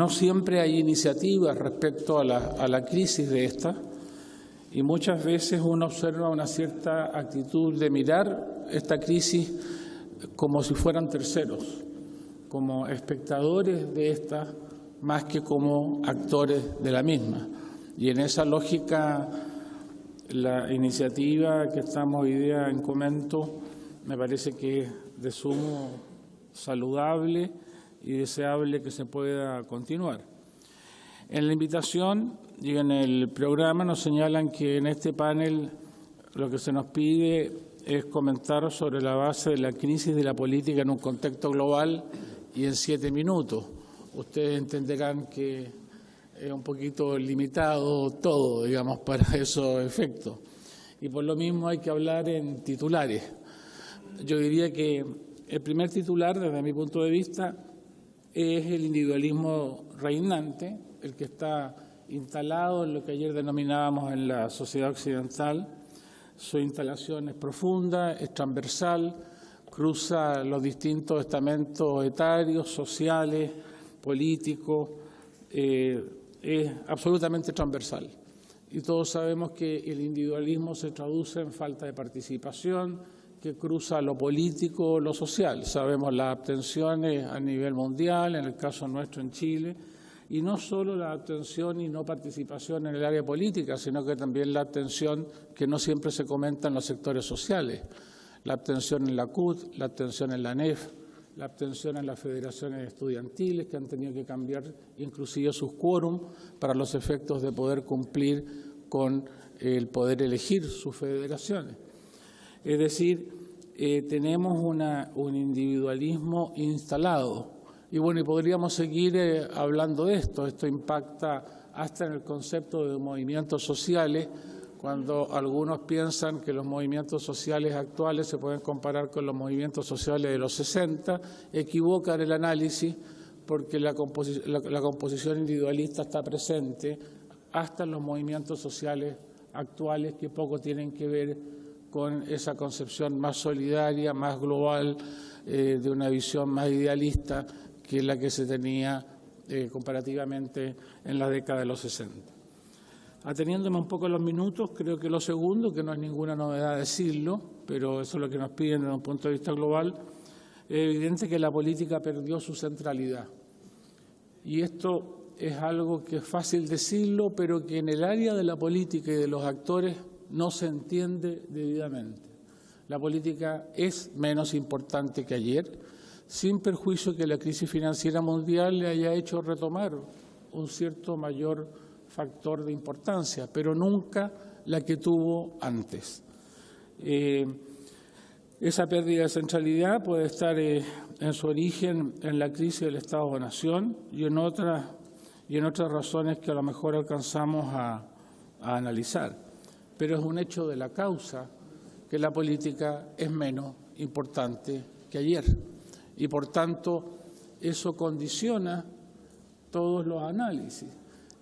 siempre hay iniciativas respecto a la crisis de esta. Y muchas veces uno observa una cierta actitud de mirar esta crisis como si fueran terceros, como espectadores de esta, más que como actores de la misma. Y en esa lógica, la iniciativa que estamos hoy día en comento me parece que es de sumo saludable y deseable que se pueda continuar. En la invitación y en el programa nos señalan que en este panel lo que se nos pide es comentar sobre la base de la crisis de la política en un contexto global y en 7 minutos. Ustedes entenderán que es un poquito limitado todo, digamos, para esos efectos. Y por lo mismo hay que hablar en titulares. Yo diría que el primer titular, desde mi punto de vista, es el individualismo reinante, el que está instalado en lo que ayer denominábamos en la sociedad occidental. Su instalación es profunda, es transversal, cruza los distintos estamentos etarios, sociales, políticos, es absolutamente transversal. Y todos sabemos que el individualismo se traduce en falta de participación, que cruza lo político, lo social. Sabemos las abstenciones a nivel mundial, en el caso nuestro en Chile, y no solo la abstención y no participación en el área política, sino que también la abstención que no siempre se comenta en los sectores sociales. La abstención en la CUT, la abstención en la NEF, la abstención en las federaciones estudiantiles que han tenido que cambiar inclusive sus quórum para los efectos de poder cumplir con el poder elegir sus federaciones. Es decir, tenemos un individualismo instalado. Y bueno, y podríamos seguir hablando de esto. Esto impacta hasta en el concepto de movimientos sociales, Cuando algunos piensan que los movimientos sociales actuales se pueden comparar con los movimientos sociales de los 60, equivocan el análisis porque la composición individualista está presente hasta en los movimientos sociales actuales que poco tienen que ver con esa concepción más solidaria, más global, de una visión más idealista que la que se tenía comparativamente en la década de los 60. Ateniéndome un poco a los minutos, creo que lo segundo, que no es ninguna novedad decirlo, pero eso es lo que nos piden desde un punto de vista global, es evidente que la política perdió su centralidad. Y esto es algo que es fácil decirlo, pero que en el área de la política y de los actores no se entiende debidamente. La política es menos importante que ayer, sin perjuicio que la crisis financiera mundial le haya hecho retomar un cierto mayor factor de importancia, pero nunca la que tuvo antes. Esa pérdida de centralidad puede estar en su origen en la crisis del Estado-Nación y en otras razones que a lo mejor alcanzamos a analizar. Pero es un hecho de la causa que la política es menos importante que ayer y, por tanto, eso condiciona todos los análisis.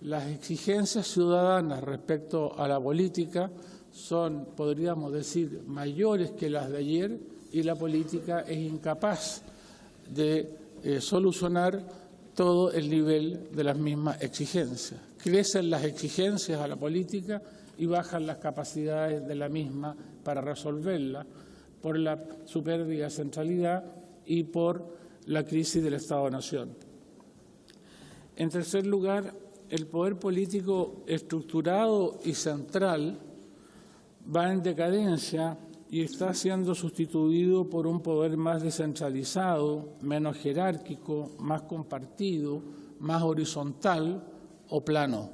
Las exigencias ciudadanas respecto a la política son, podríamos decir, mayores que las de ayer y la política es incapaz de solucionar todo el nivel de las mismas exigencias. Crecen las exigencias a la política y bajan las capacidades de la misma para resolverla por su pérdida de centralidad y por la crisis del Estado-Nación. En tercer lugar, el poder político estructurado y central va en decadencia y está siendo sustituido por un poder más descentralizado, menos jerárquico, más compartido, más horizontal o plano.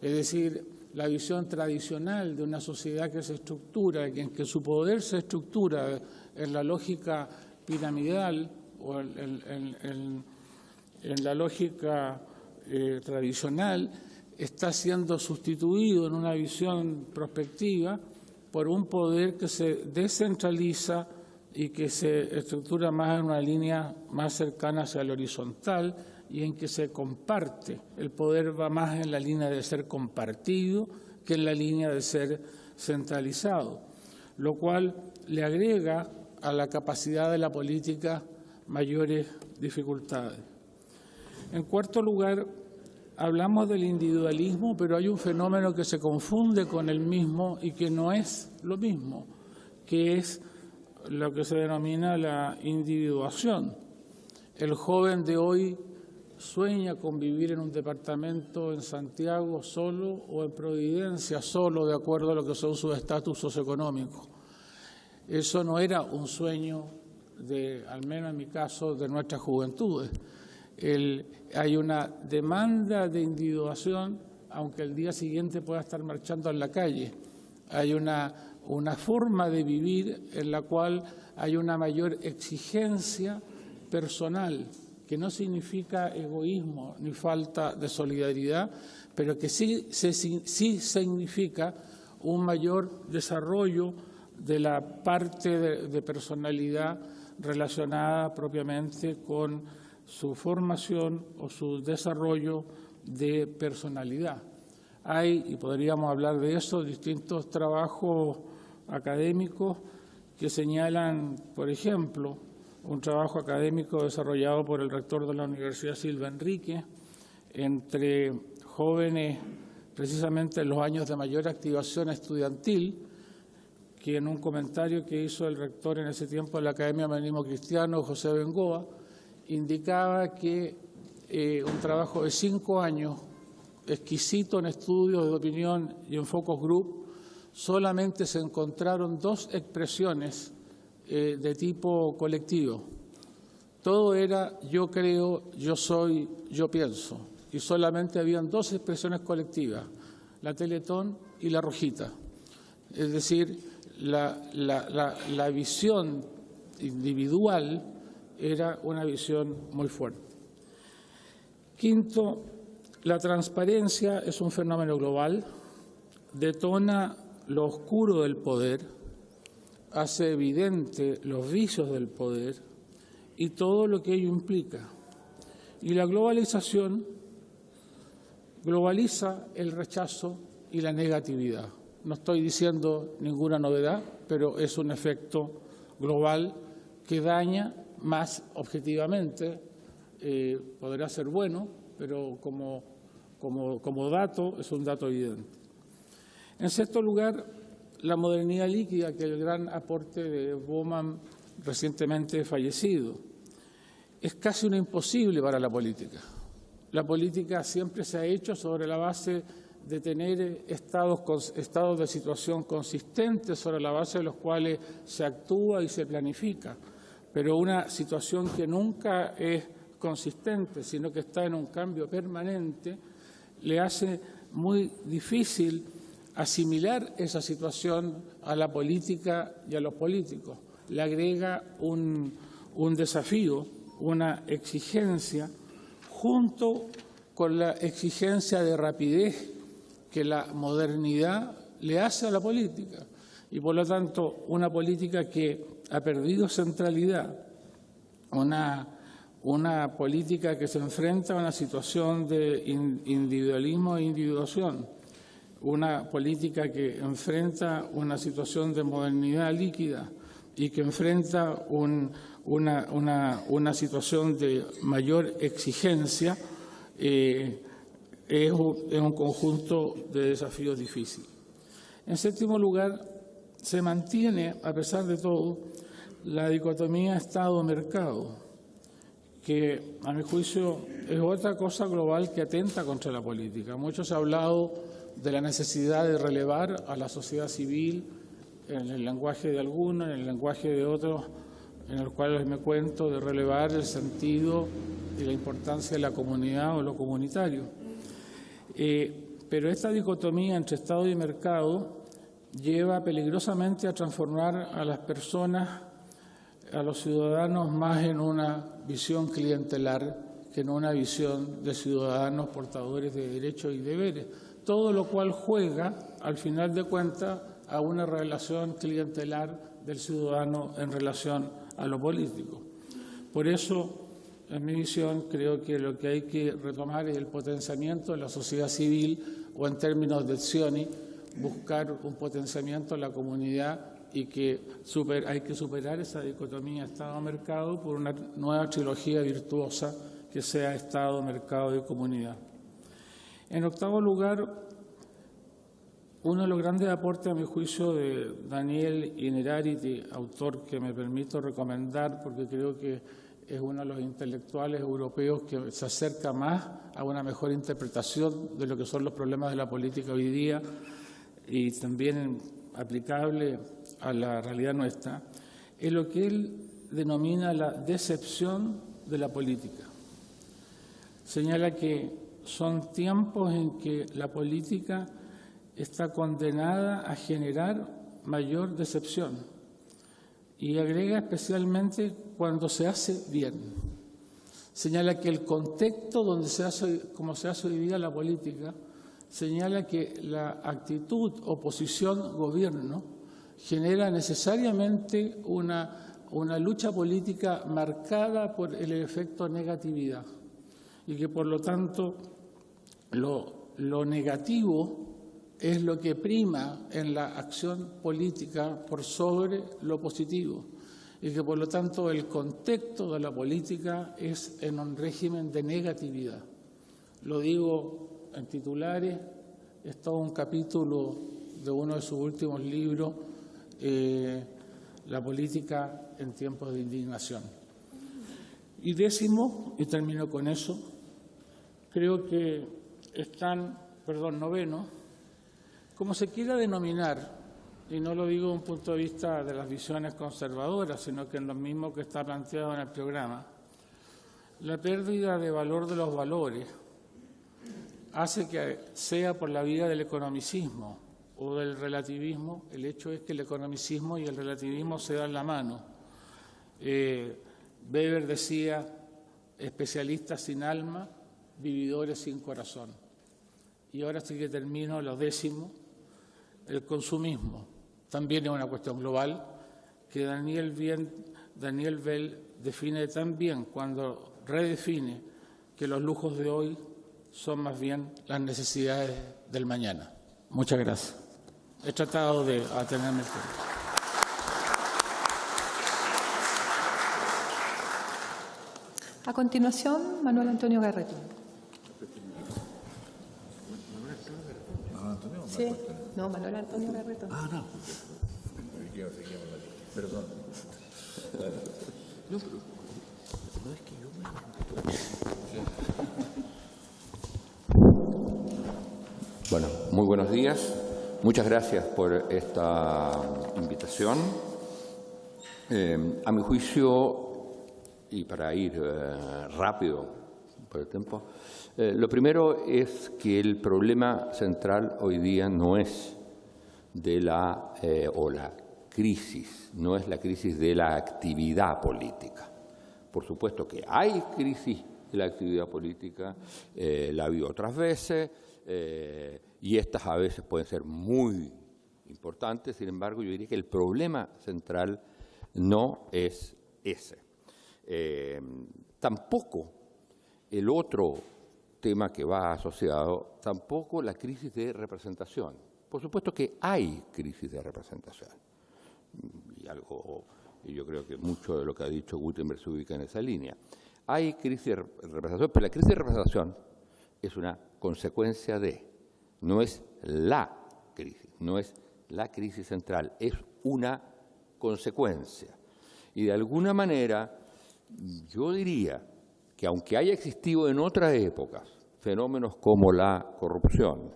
Es decir, la visión tradicional de una sociedad que se estructura, en que su poder se estructura en la lógica piramidal o en la lógica tradicional, está siendo sustituido en una visión prospectiva por un poder que se descentraliza y que se estructura más en una línea más cercana hacia el horizontal y en que se comparte. El poder va más en la línea de ser compartido que en la línea de ser centralizado, lo cual le agrega a la capacidad de la política mayores dificultades. En cuarto lugar, hablamos del individualismo, pero hay un fenómeno que se confunde con el mismo y que no es lo mismo, que es lo que se denomina la individuación. El joven de hoy sueña con vivir en un departamento en Santiago solo o en Providencia solo, de acuerdo a lo que son sus estatus socioeconómicos. Eso no era un sueño, al menos en mi caso, de nuestras juventudes. Hay una demanda de individuación, aunque el día siguiente pueda estar marchando en la calle. Hay una forma de vivir en la cual hay una mayor exigencia personal, que no significa egoísmo ni falta de solidaridad, pero que sí significa un mayor desarrollo de la parte de personalidad relacionada propiamente con su formación o su desarrollo de personalidad. Hay, y podríamos hablar de eso, distintos trabajos académicos que señalan, por ejemplo, un trabajo académico desarrollado por el rector de la Universidad Silva Enrique entre jóvenes precisamente en los años de mayor activación estudiantil, que en un comentario que hizo el rector en ese tiempo de la Academia Humanismo Cristiano, José Bengoa, indicaba que un trabajo de 5 años, exquisito en estudios de opinión y en focus group, solamente se encontraron 2 expresiones de tipo colectivo. Todo era yo creo, yo soy, yo pienso. Y solamente habían 2 expresiones colectivas, la Teletón y la Rojita. Es decir, la visión individual era una visión muy fuerte. Quinto, la transparencia es un fenómeno global. detona lo oscuro del poder, hace evidente los vicios del poder y todo lo que ello implica. Y la globalización globaliza el rechazo y la negatividad. No estoy diciendo ninguna novedad, pero es un efecto global que daña más objetivamente. Podrá ser bueno, pero como dato es un dato evidente. En sexto lugar, la modernidad líquida, que es el gran aporte de Bauman, recientemente fallecido. Es casi un imposible para la política. La política siempre se ha hecho sobre la base de tener estados de situación consistentes sobre la base de los cuales se actúa y se planifica, pero una situación que nunca es consistente, sino que está en un cambio permanente, le hace muy difícil asimilar esa situación a la política y a los políticos. Le agrega un desafío, una exigencia, junto con la exigencia de rapidez que la modernidad le hace a la política. Y por lo tanto, una política que ha perdido centralidad, una política que se enfrenta a una situación de individualismo e individuación, una política que enfrenta una situación de modernidad líquida y que enfrenta una situación de mayor exigencia, es un conjunto de desafíos difíciles. En séptimo lugar, se mantiene, a pesar de todo, la dicotomía Estado-mercado, que, a mi juicio, es otra cosa global que atenta contra la política. Mucho se ha hablado de la necesidad de relevar a la sociedad civil en el lenguaje de algunos, en el lenguaje de otros, en el cual me cuento, de relevar el sentido y la importancia de la comunidad o lo comunitario. Pero esta dicotomía entre Estado y mercado lleva peligrosamente a transformar a las personas, a los ciudadanos, más en una visión clientelar que en una visión de ciudadanos portadores de derechos y deberes, todo lo cual juega, al final de cuentas, a una relación clientelar del ciudadano en relación a lo político. Por eso, en mi visión, creo que lo que hay que retomar es el potenciamiento de la sociedad civil, o en términos de Zioni, buscar un potenciamiento de la comunidad, y que hay que superar esa dicotomía Estado-mercado por una nueva trilogía virtuosa que sea Estado, mercado y comunidad. En octavo lugar, uno de los grandes aportes, a mi juicio, de Daniel Innerarity, autor que me permito recomendar porque creo que es uno de los intelectuales europeos que se acerca más a una mejor interpretación de lo que son los problemas de la política hoy día y también aplicable a la realidad nuestra, es lo que él denomina la decepción de la política. Señala que son tiempos en que la política está condenada a generar mayor decepción y agrega especialmente cuando se hace bien. Señala que el contexto donde como se hace hoy día la política, señala que la actitud oposición-gobierno genera necesariamente una lucha política marcada por el efecto negatividad y que, por lo tanto, lo negativo es lo que prima en la acción política por sobre lo positivo y que, por lo tanto, el contexto de la política es en un régimen de negatividad. Lo digo en titulares, es todo un capítulo de uno de sus últimos libros, La política en tiempos de indignación. Y décimo, y termino con eso, creo que noveno, como se quiera denominar, y no lo digo desde un punto de vista de las visiones conservadoras, sino que en lo mismo que está planteado en el programa, la pérdida de valor de los valores hace que sea por la vía del economicismo o del relativismo. El hecho es que el economicismo y el relativismo se dan la mano. Weber decía, especialistas sin alma, vividores sin corazón. Y ahora sí que termino lo décimo. el consumismo también es una cuestión global que Daniel Bell define tan bien cuando redefine que los lujos de hoy son más bien las necesidades del mañana. Muchas gracias. He tratado de atenerme el tiempo. A continuación, Manuel Antonio Garretón. Sí, no, Manuel Antonio Garretón. Perdón. Bueno, muy buenos días. Muchas gracias por esta invitación. A mi juicio, y para ir rápido por el tiempo, lo primero es que el problema central hoy día no es de la crisis, no es la crisis de la actividad política. Por supuesto que hay crisis de la actividad política, la ha habido otras veces, y estas a veces pueden ser muy importantes. Sin embargo, yo diría que el problema central no es ese. Tampoco el otro tema que va asociado, tampoco la crisis de representación. Por supuesto que hay crisis de representación. Y yo creo que mucho de lo que ha dicho Gutenberg se ubica en esa línea. Hay crisis de representación, pero la crisis de representación es una consecuencia de, no es la crisis, no es la crisis central, es una consecuencia. Y de alguna manera, yo diría que aunque haya existido en otras épocas fenómenos como la corrupción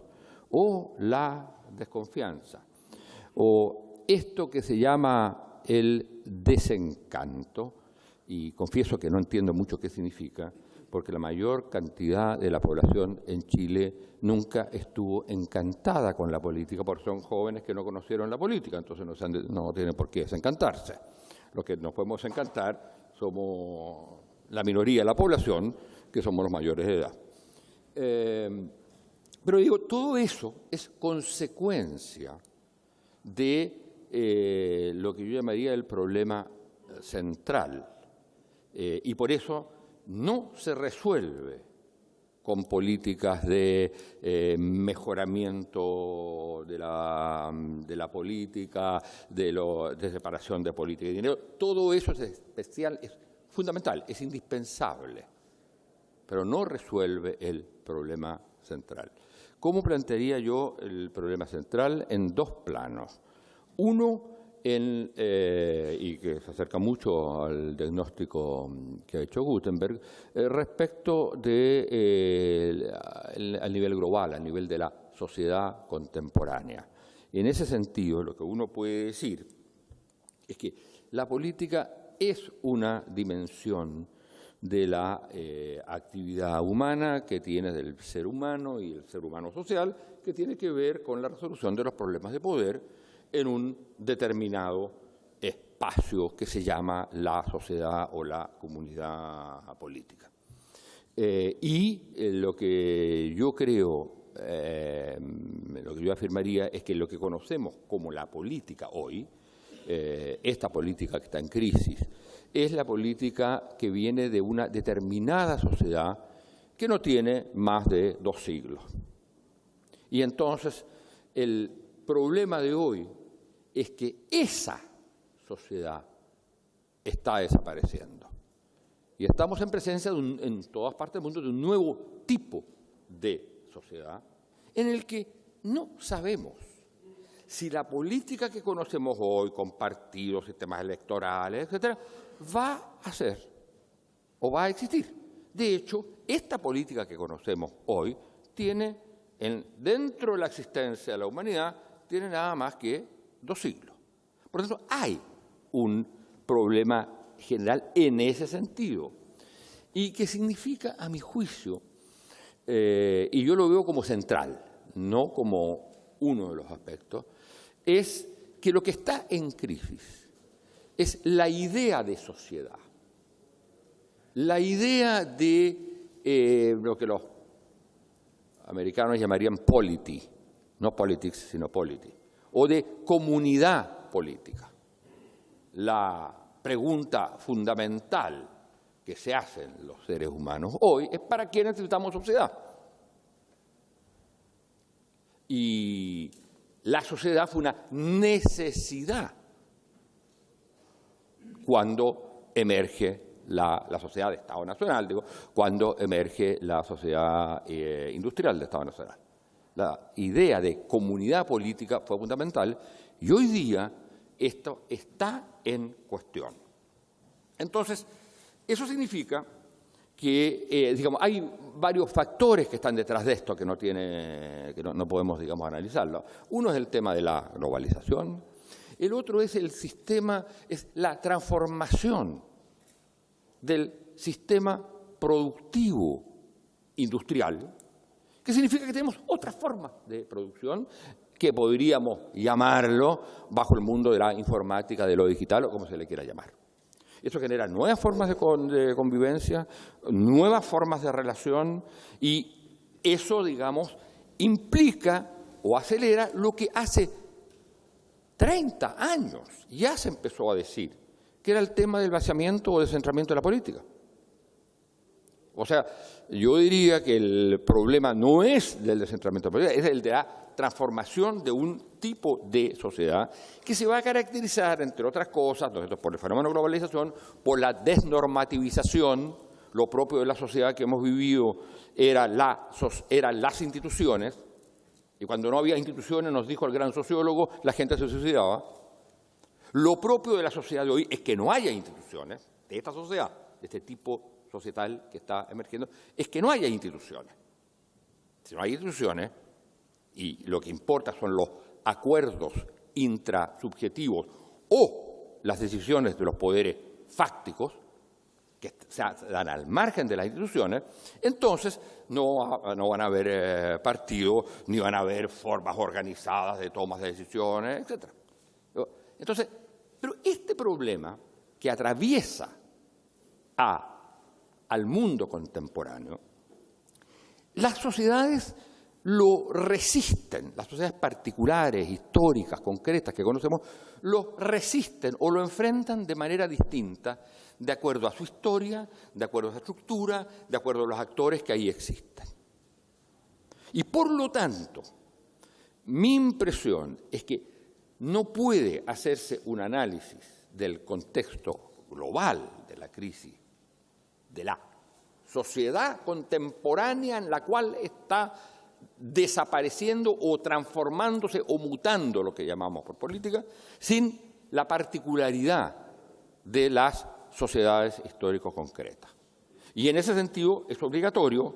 o la desconfianza o esto que se llama el desencanto, y confieso que no entiendo mucho qué significa, porque la mayor cantidad de la población en Chile nunca estuvo encantada con la política, porque son jóvenes que no conocieron la política, entonces no tienen por qué desencantarse. Los que nos podemos encantar somos la minoría de la población, que somos los mayores de edad. Pero digo, todo eso es consecuencia de lo que yo llamaría el problema central. Y por eso no se resuelve con políticas de mejoramiento de la política, de separación de política y dinero. Todo eso es especial, es fundamental, es indispensable, pero no resuelve el problema central. ¿Cómo plantearía yo el problema central? En dos planos. Uno, y que se acerca mucho al diagnóstico que ha hecho Gutenberg, respecto al nivel global, al nivel de la sociedad contemporánea. Y en ese sentido, lo que uno puede decir es que la política es una dimensión de la actividad humana que tiene del ser humano y el ser humano social, que tiene que ver con la resolución de los problemas de poder en un determinado espacio que se llama la sociedad o la comunidad política. Lo que yo creo, lo que yo afirmaría es que lo que conocemos como la política hoy, esta política que está en crisis, es la política que viene de una determinada sociedad que no tiene más de 2 siglos. Y entonces el problema de hoy es que esa sociedad está desapareciendo. Y estamos en presencia en todas partes del mundo de un nuevo tipo de sociedad en el que no sabemos si la política que conocemos hoy, con partidos, sistemas electorales, etcétera, va a ser o va a existir. De hecho, esta política que conocemos hoy tiene, dentro de la existencia de la humanidad, tiene nada más que 2 siglos. Por lo tanto, hay un problema general en ese sentido. Y que significa, a mi juicio, y yo lo veo como central, no como uno de los aspectos, es que lo que está en crisis es la idea de sociedad, la idea de lo que los americanos llamarían polity, no politics, sino polity, o de comunidad política. La pregunta fundamental que se hacen los seres humanos hoy es ¿para qué necesitamos sociedad? Y la sociedad fue una necesidad cuando emerge la sociedad de Estado Nacional, digo, cuando emerge la sociedad industrial de Estado Nacional. La idea de comunidad política fue fundamental y hoy día esto está en cuestión. Entonces, eso significa que, digamos, hay varios factores que están detrás de esto que no podemos, digamos, analizarlo. Uno es el tema de la globalización, el otro es el sistema, es la transformación del sistema productivo industrial, que significa que tenemos otras formas de producción que podríamos llamarlo bajo el mundo de la informática, de lo digital o como se le quiera llamar. Eso genera nuevas formas de convivencia, nuevas formas de relación y eso, digamos, implica o acelera lo que hace 30 años ya se empezó a decir, que era el tema del vaciamiento o descentramiento de la política. O sea, yo diría que el problema no es del descentramiento de la política, es el de la transformación de un tipo de sociedad que se va a caracterizar, entre otras cosas, por el fenómeno de globalización, por la desnormativización. Lo propio de la sociedad que hemos vivido eran las instituciones, y cuando no había instituciones, nos dijo el gran sociólogo, la gente se suicidaba. Lo propio de la sociedad de hoy es que no haya instituciones, de esta sociedad, de este tipo societal que está emergiendo, es que no haya instituciones. Si no hay instituciones, y lo que importa son los acuerdos intrasubjetivos o las decisiones de los poderes fácticos, que se dan al margen de las instituciones, entonces no van a haber partidos, ni van a haber formas organizadas de tomas de decisiones, etc. Entonces, pero este problema que atraviesa al mundo contemporáneo, las sociedades lo resisten, las sociedades particulares, históricas, concretas que conocemos, lo resisten o lo enfrentan de manera distinta, de acuerdo a su historia, de acuerdo a su estructura, de acuerdo a los actores que ahí existen. Y por lo tanto, mi impresión es que no puede hacerse un análisis del contexto global de la crisis, de la sociedad contemporánea en la cual está desapareciendo o transformándose o mutando lo que llamamos por política, sin la particularidad de las sociedades histórico concretas. Y en ese sentido es obligatorio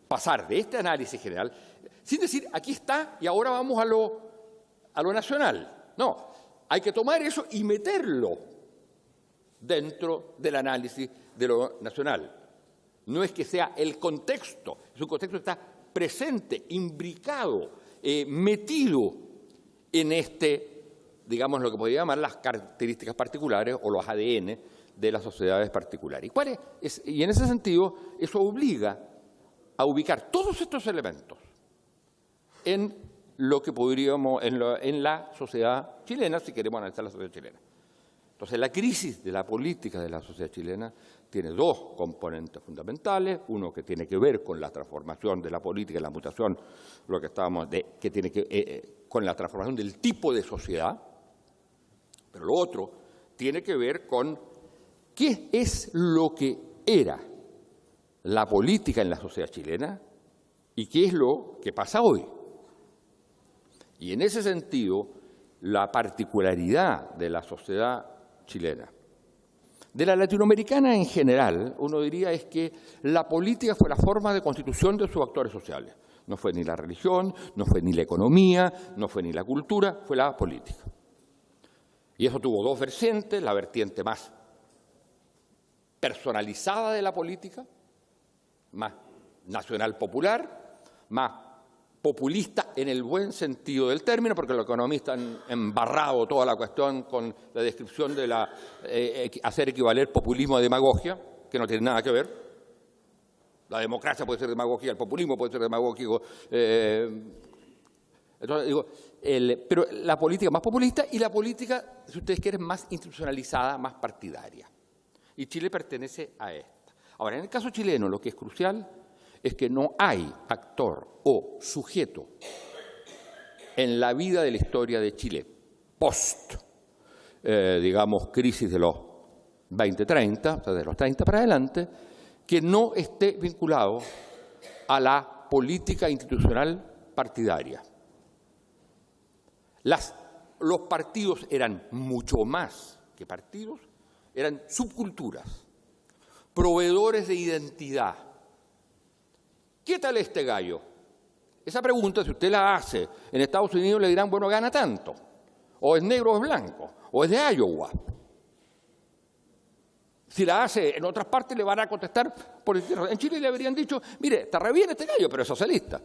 pasar de este análisis general, sin decir aquí está y ahora vamos a lo nacional. No, hay que tomar eso y meterlo dentro del análisis de lo nacional. No es que sea el contexto, es un contexto que está presente, imbricado, metido en digamos, lo que podría llamar las características particulares o los ADN de las sociedades particulares. Y en ese sentido, eso obliga a ubicar todos estos elementos en lo que podríamos, en la sociedad chilena, si queremos analizar la sociedad chilena. Entonces, la crisis de la política de la sociedad chilena tiene dos componentes fundamentales, uno que tiene que ver con la transformación de la política y la mutación, lo que estábamos que tiene que con la transformación del tipo de sociedad, pero lo otro tiene que ver con qué es lo que era la política en la sociedad chilena y qué es lo que pasa hoy. Y en ese sentido, la particularidad de la sociedad chilena, de la latinoamericana en general, uno diría es que la política fue la forma de constitución de sus actores sociales. No fue ni la religión, no fue ni la economía, no fue ni la cultura, fue la política. Y eso tuvo dos vertientes, la vertiente más personalizada de la política, más nacional popular, más populista en el buen sentido del término, porque los economistas han embarrado toda la cuestión con la descripción de hacer equivaler populismo a demagogia, que no tiene nada que ver. La democracia puede ser demagogia, el populismo puede ser demagógico. Entonces, digo, pero la política más populista y la política, si ustedes quieren, más institucionalizada, más partidaria. Y Chile pertenece a esta. Ahora, en el caso chileno, lo que es crucial es que no hay actor o sujeto en la vida de la historia de Chile post, digamos, crisis de los 20-30, o sea, de los 30 para adelante, que no esté vinculado a la política institucional partidaria. Los partidos eran mucho más que partidos, eran subculturas, proveedores de identidad. ¿Qué tal este gallo? Esa pregunta, si usted la hace en Estados Unidos, le dirán, bueno, gana tanto, o es negro o es blanco, o es de Iowa. Si la hace en otras partes, le van a contestar por el tierra. En Chile le habrían dicho, mire, está re bien este gallo, pero es socialista.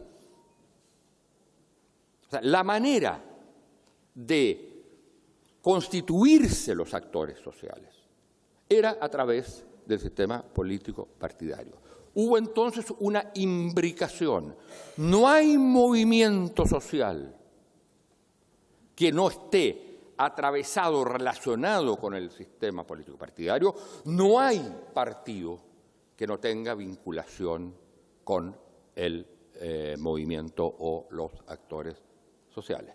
O sea, la manera de constituirse los actores sociales era a través del sistema político partidario. Hubo entonces una imbricación. No hay movimiento social que no esté atravesado, relacionado con el sistema político partidario. No hay partido que no tenga vinculación con el movimiento o los actores sociales.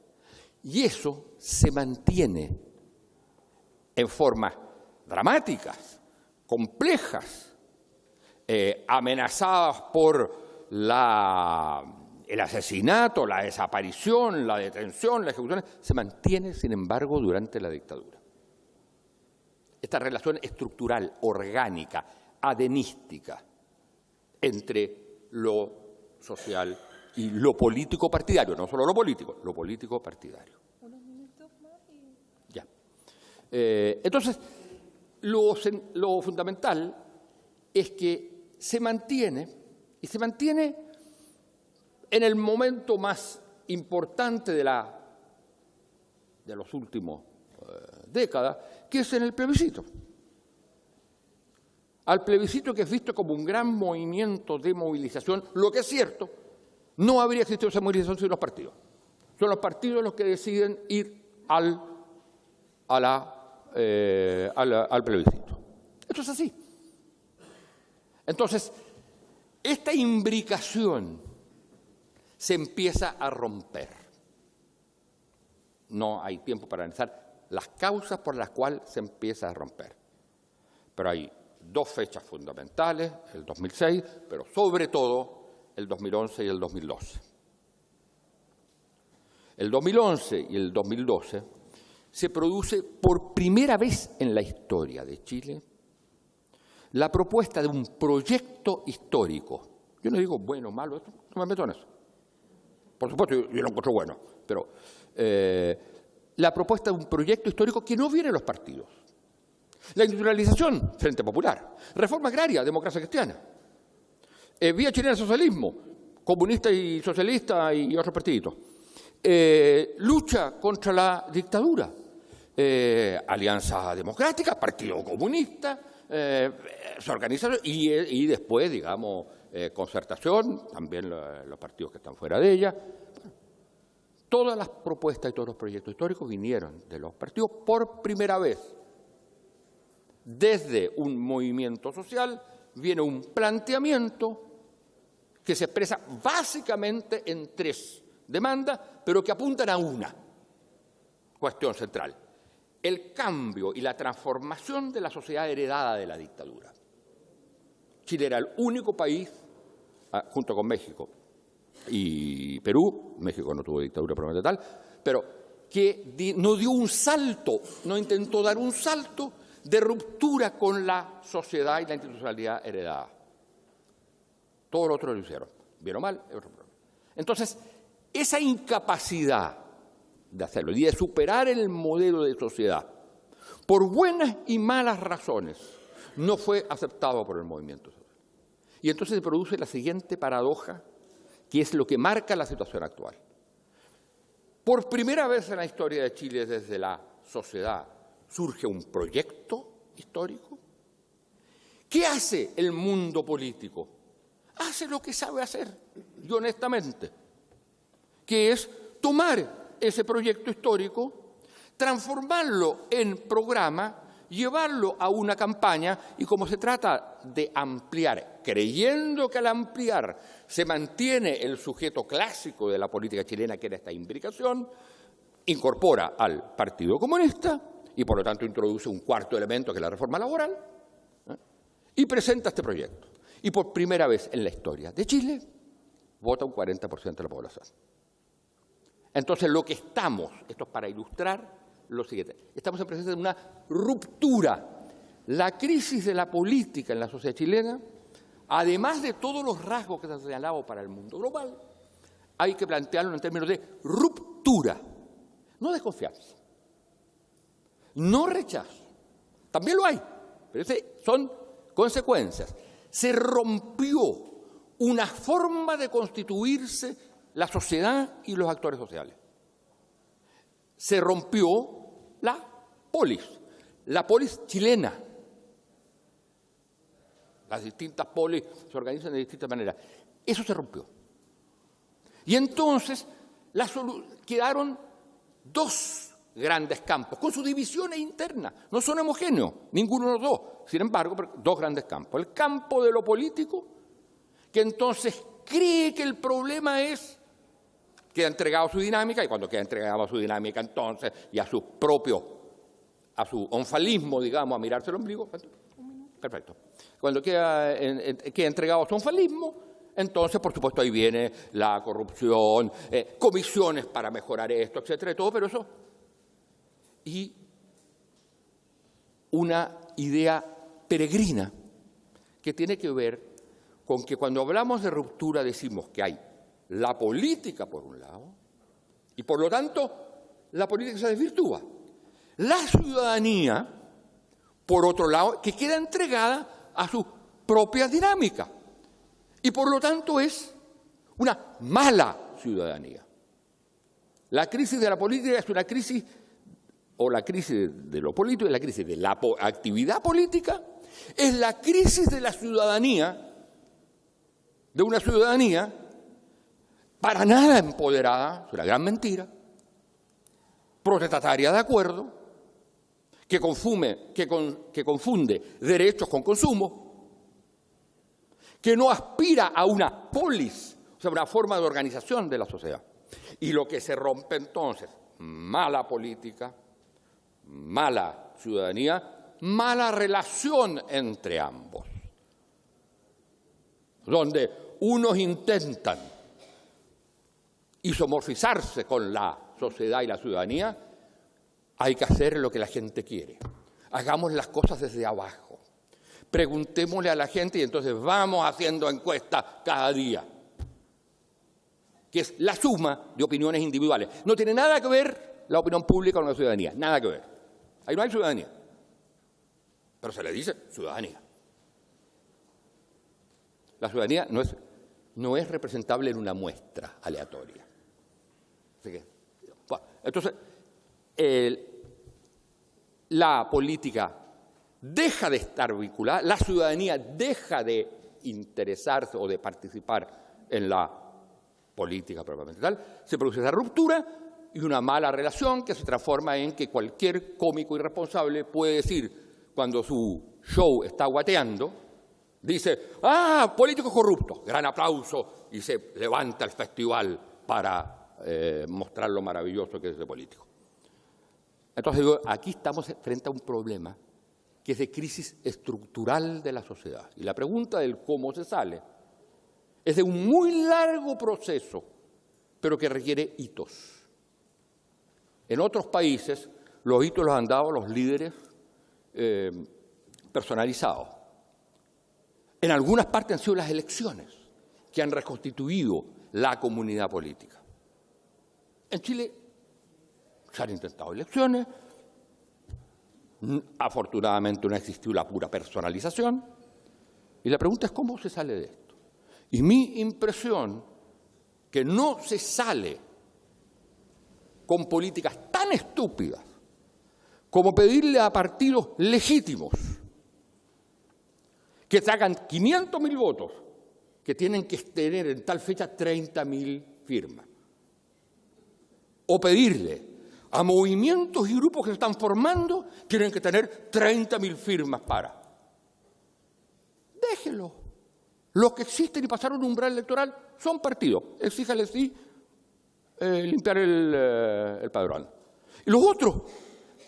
Y eso se mantiene en formas dramáticas, complejas, amenazadas por el asesinato, la desaparición, la detención, la ejecución, se mantiene, sin embargo, durante la dictadura. Esta relación estructural, orgánica, adenística, entre lo social y lo político partidario, no solo lo político partidario. Unos minutos más y... Ya. Entonces, lo fundamental es que se mantiene, y se mantiene en el momento más importante de los últimos décadas, que es en el plebiscito. Al plebiscito, que es visto como un gran movimiento de movilización, lo que es cierto, no habría existido esa movilización sin los partidos. Son los partidos los que deciden ir al plebiscito. Esto es así. Entonces, esta imbricación se empieza a romper. No hay tiempo para analizar las causas por las cuales se empieza a romper. Pero hay dos fechas fundamentales, el 2006, pero sobre todo el 2011 y el 2012. El 2011 y el 2012 se produce por primera vez en la historia de Chile la propuesta de un proyecto histórico. Yo no digo bueno o malo, no me meto en eso. Por supuesto, yo lo encuentro bueno, pero la propuesta de un proyecto histórico que no viene de los partidos. La industrialización, Frente Popular. Reforma agraria, Democracia Cristiana. Vía chilena de socialismo, comunista y socialista y otros partiditos. Lucha contra la dictadura. Alianza Democrática, Partido Comunista, organización y después, digamos, concertación, también los partidos que están fuera de ella. Todas las propuestas y todos los proyectos históricos vinieron de los partidos por primera vez. Desde un movimiento social viene un planteamiento que se expresa básicamente en tres demandas, pero que apuntan a una cuestión central: el cambio y la transformación de la sociedad heredada de la dictadura. Chile era el único país, junto con México y Perú, México no tuvo dictadura propiamente tal, pero que no dio un salto, no intentó dar un salto de ruptura con la sociedad y la institucionalidad heredada. Todo lo otro lo hicieron. Bien o mal, es otro problema. Entonces, esa incapacidad de hacerlo y de superar el modelo de sociedad, por buenas y malas razones, no fue aceptado por el movimiento social. Y entonces se produce la siguiente paradoja, que es lo que marca la situación actual. Por primera vez en la historia de Chile, desde la sociedad, surge un proyecto histórico. ¿Qué hace el mundo político? Hace lo que sabe hacer, y honestamente, que es tomar ese proyecto histórico, transformarlo en programa, llevarlo a una campaña y como se trata de ampliar, creyendo que al ampliar se mantiene el sujeto clásico de la política chilena, que era esta imbricación, incorpora al Partido Comunista y por lo tanto introduce un cuarto elemento que es la reforma laboral, y presenta este proyecto. Y por primera vez en la historia de Chile vota un 40% de la población. Entonces lo que estamos, esto es para ilustrar lo siguiente, estamos en presencia de una ruptura. La crisis de la política en la sociedad chilena, además de todos los rasgos que se han señalado para el mundo global, hay que plantearlo en términos de ruptura, no desconfianza, no rechazo. También lo hay, pero son consecuencias. Se rompió una forma de constituirse la sociedad y los actores sociales. Se rompió la polis chilena. Las distintas polis se organizan de distintas maneras. Eso se rompió. Y entonces quedaron dos grandes campos, con sus divisiones internas. No son homogéneos, ninguno de los dos. Sin embargo, dos grandes campos. El campo de lo político, que entonces cree que el problema es queda entregado a su dinámica, y cuando queda entregado a su dinámica entonces y a su onfalismo, digamos, a mirarse el ombligo, perfecto. Cuando queda entregado a su onfalismo, entonces, por supuesto, ahí viene la corrupción, comisiones para mejorar esto, etcétera, y todo, pero eso. Y una idea peregrina que tiene que ver con que cuando hablamos de ruptura decimos que hay la política por un lado y por lo tanto la política se desvirtúa. La ciudadanía, por otro lado, que queda entregada a su propia dinámica y por lo tanto es una mala ciudadanía. La crisis de la política es una crisis, o la crisis de lo político es la crisis de la actividad política, es la crisis de la ciudadanía, de una ciudadanía para nada empoderada, es una gran mentira, protestataria de acuerdo, que confunde derechos con consumo, que no aspira a una polis, o sea, una forma de organización de la sociedad. Y lo que se rompe entonces, mala política, mala ciudadanía, mala relación entre ambos, donde unos intentan isomorfizarse con la sociedad y la ciudadanía. Hay que hacer lo que la gente quiere. Hagamos las cosas desde abajo. Preguntémosle a la gente y entonces vamos haciendo encuestas cada día, que es la suma de opiniones individuales. No tiene nada que ver la opinión pública con la ciudadanía, nada que ver. Ahí no hay ciudadanía, pero se le dice ciudadanía. La ciudadanía no es representable en una muestra aleatoria. Así que, bueno, entonces, la política deja de estar vinculada, la ciudadanía deja de interesarse o de participar en la política propiamente tal, se produce esa ruptura y una mala relación que se transforma en que cualquier cómico irresponsable puede decir, cuando su show está guateando, dice, políticos corruptos, gran aplauso, y se levanta el festival para mostrar lo maravilloso que es ese político. Entonces digo, aquí estamos frente a un problema que es de crisis estructural de la sociedad. Y la pregunta del cómo se sale es de un muy largo proceso, pero que requiere hitos. En otros países, los hitos los han dado los líderes personalizados. En algunas partes han sido las elecciones que han reconstituido la comunidad política. En Chile se han intentado elecciones, afortunadamente no ha existido la pura personalización, y la pregunta es cómo se sale de esto. Y mi impresión que no se sale con políticas tan estúpidas como pedirle a partidos legítimos que sacan 500.000 votos, que tienen que tener en tal fecha 30.000 firmas. o pedirle a movimientos y grupos que se están formando, tienen que tener 30.000 firmas para. Déjenlo. Los que existen y pasaron un umbral electoral son partidos. Exíjale sí limpiar el padrón. Y los otros,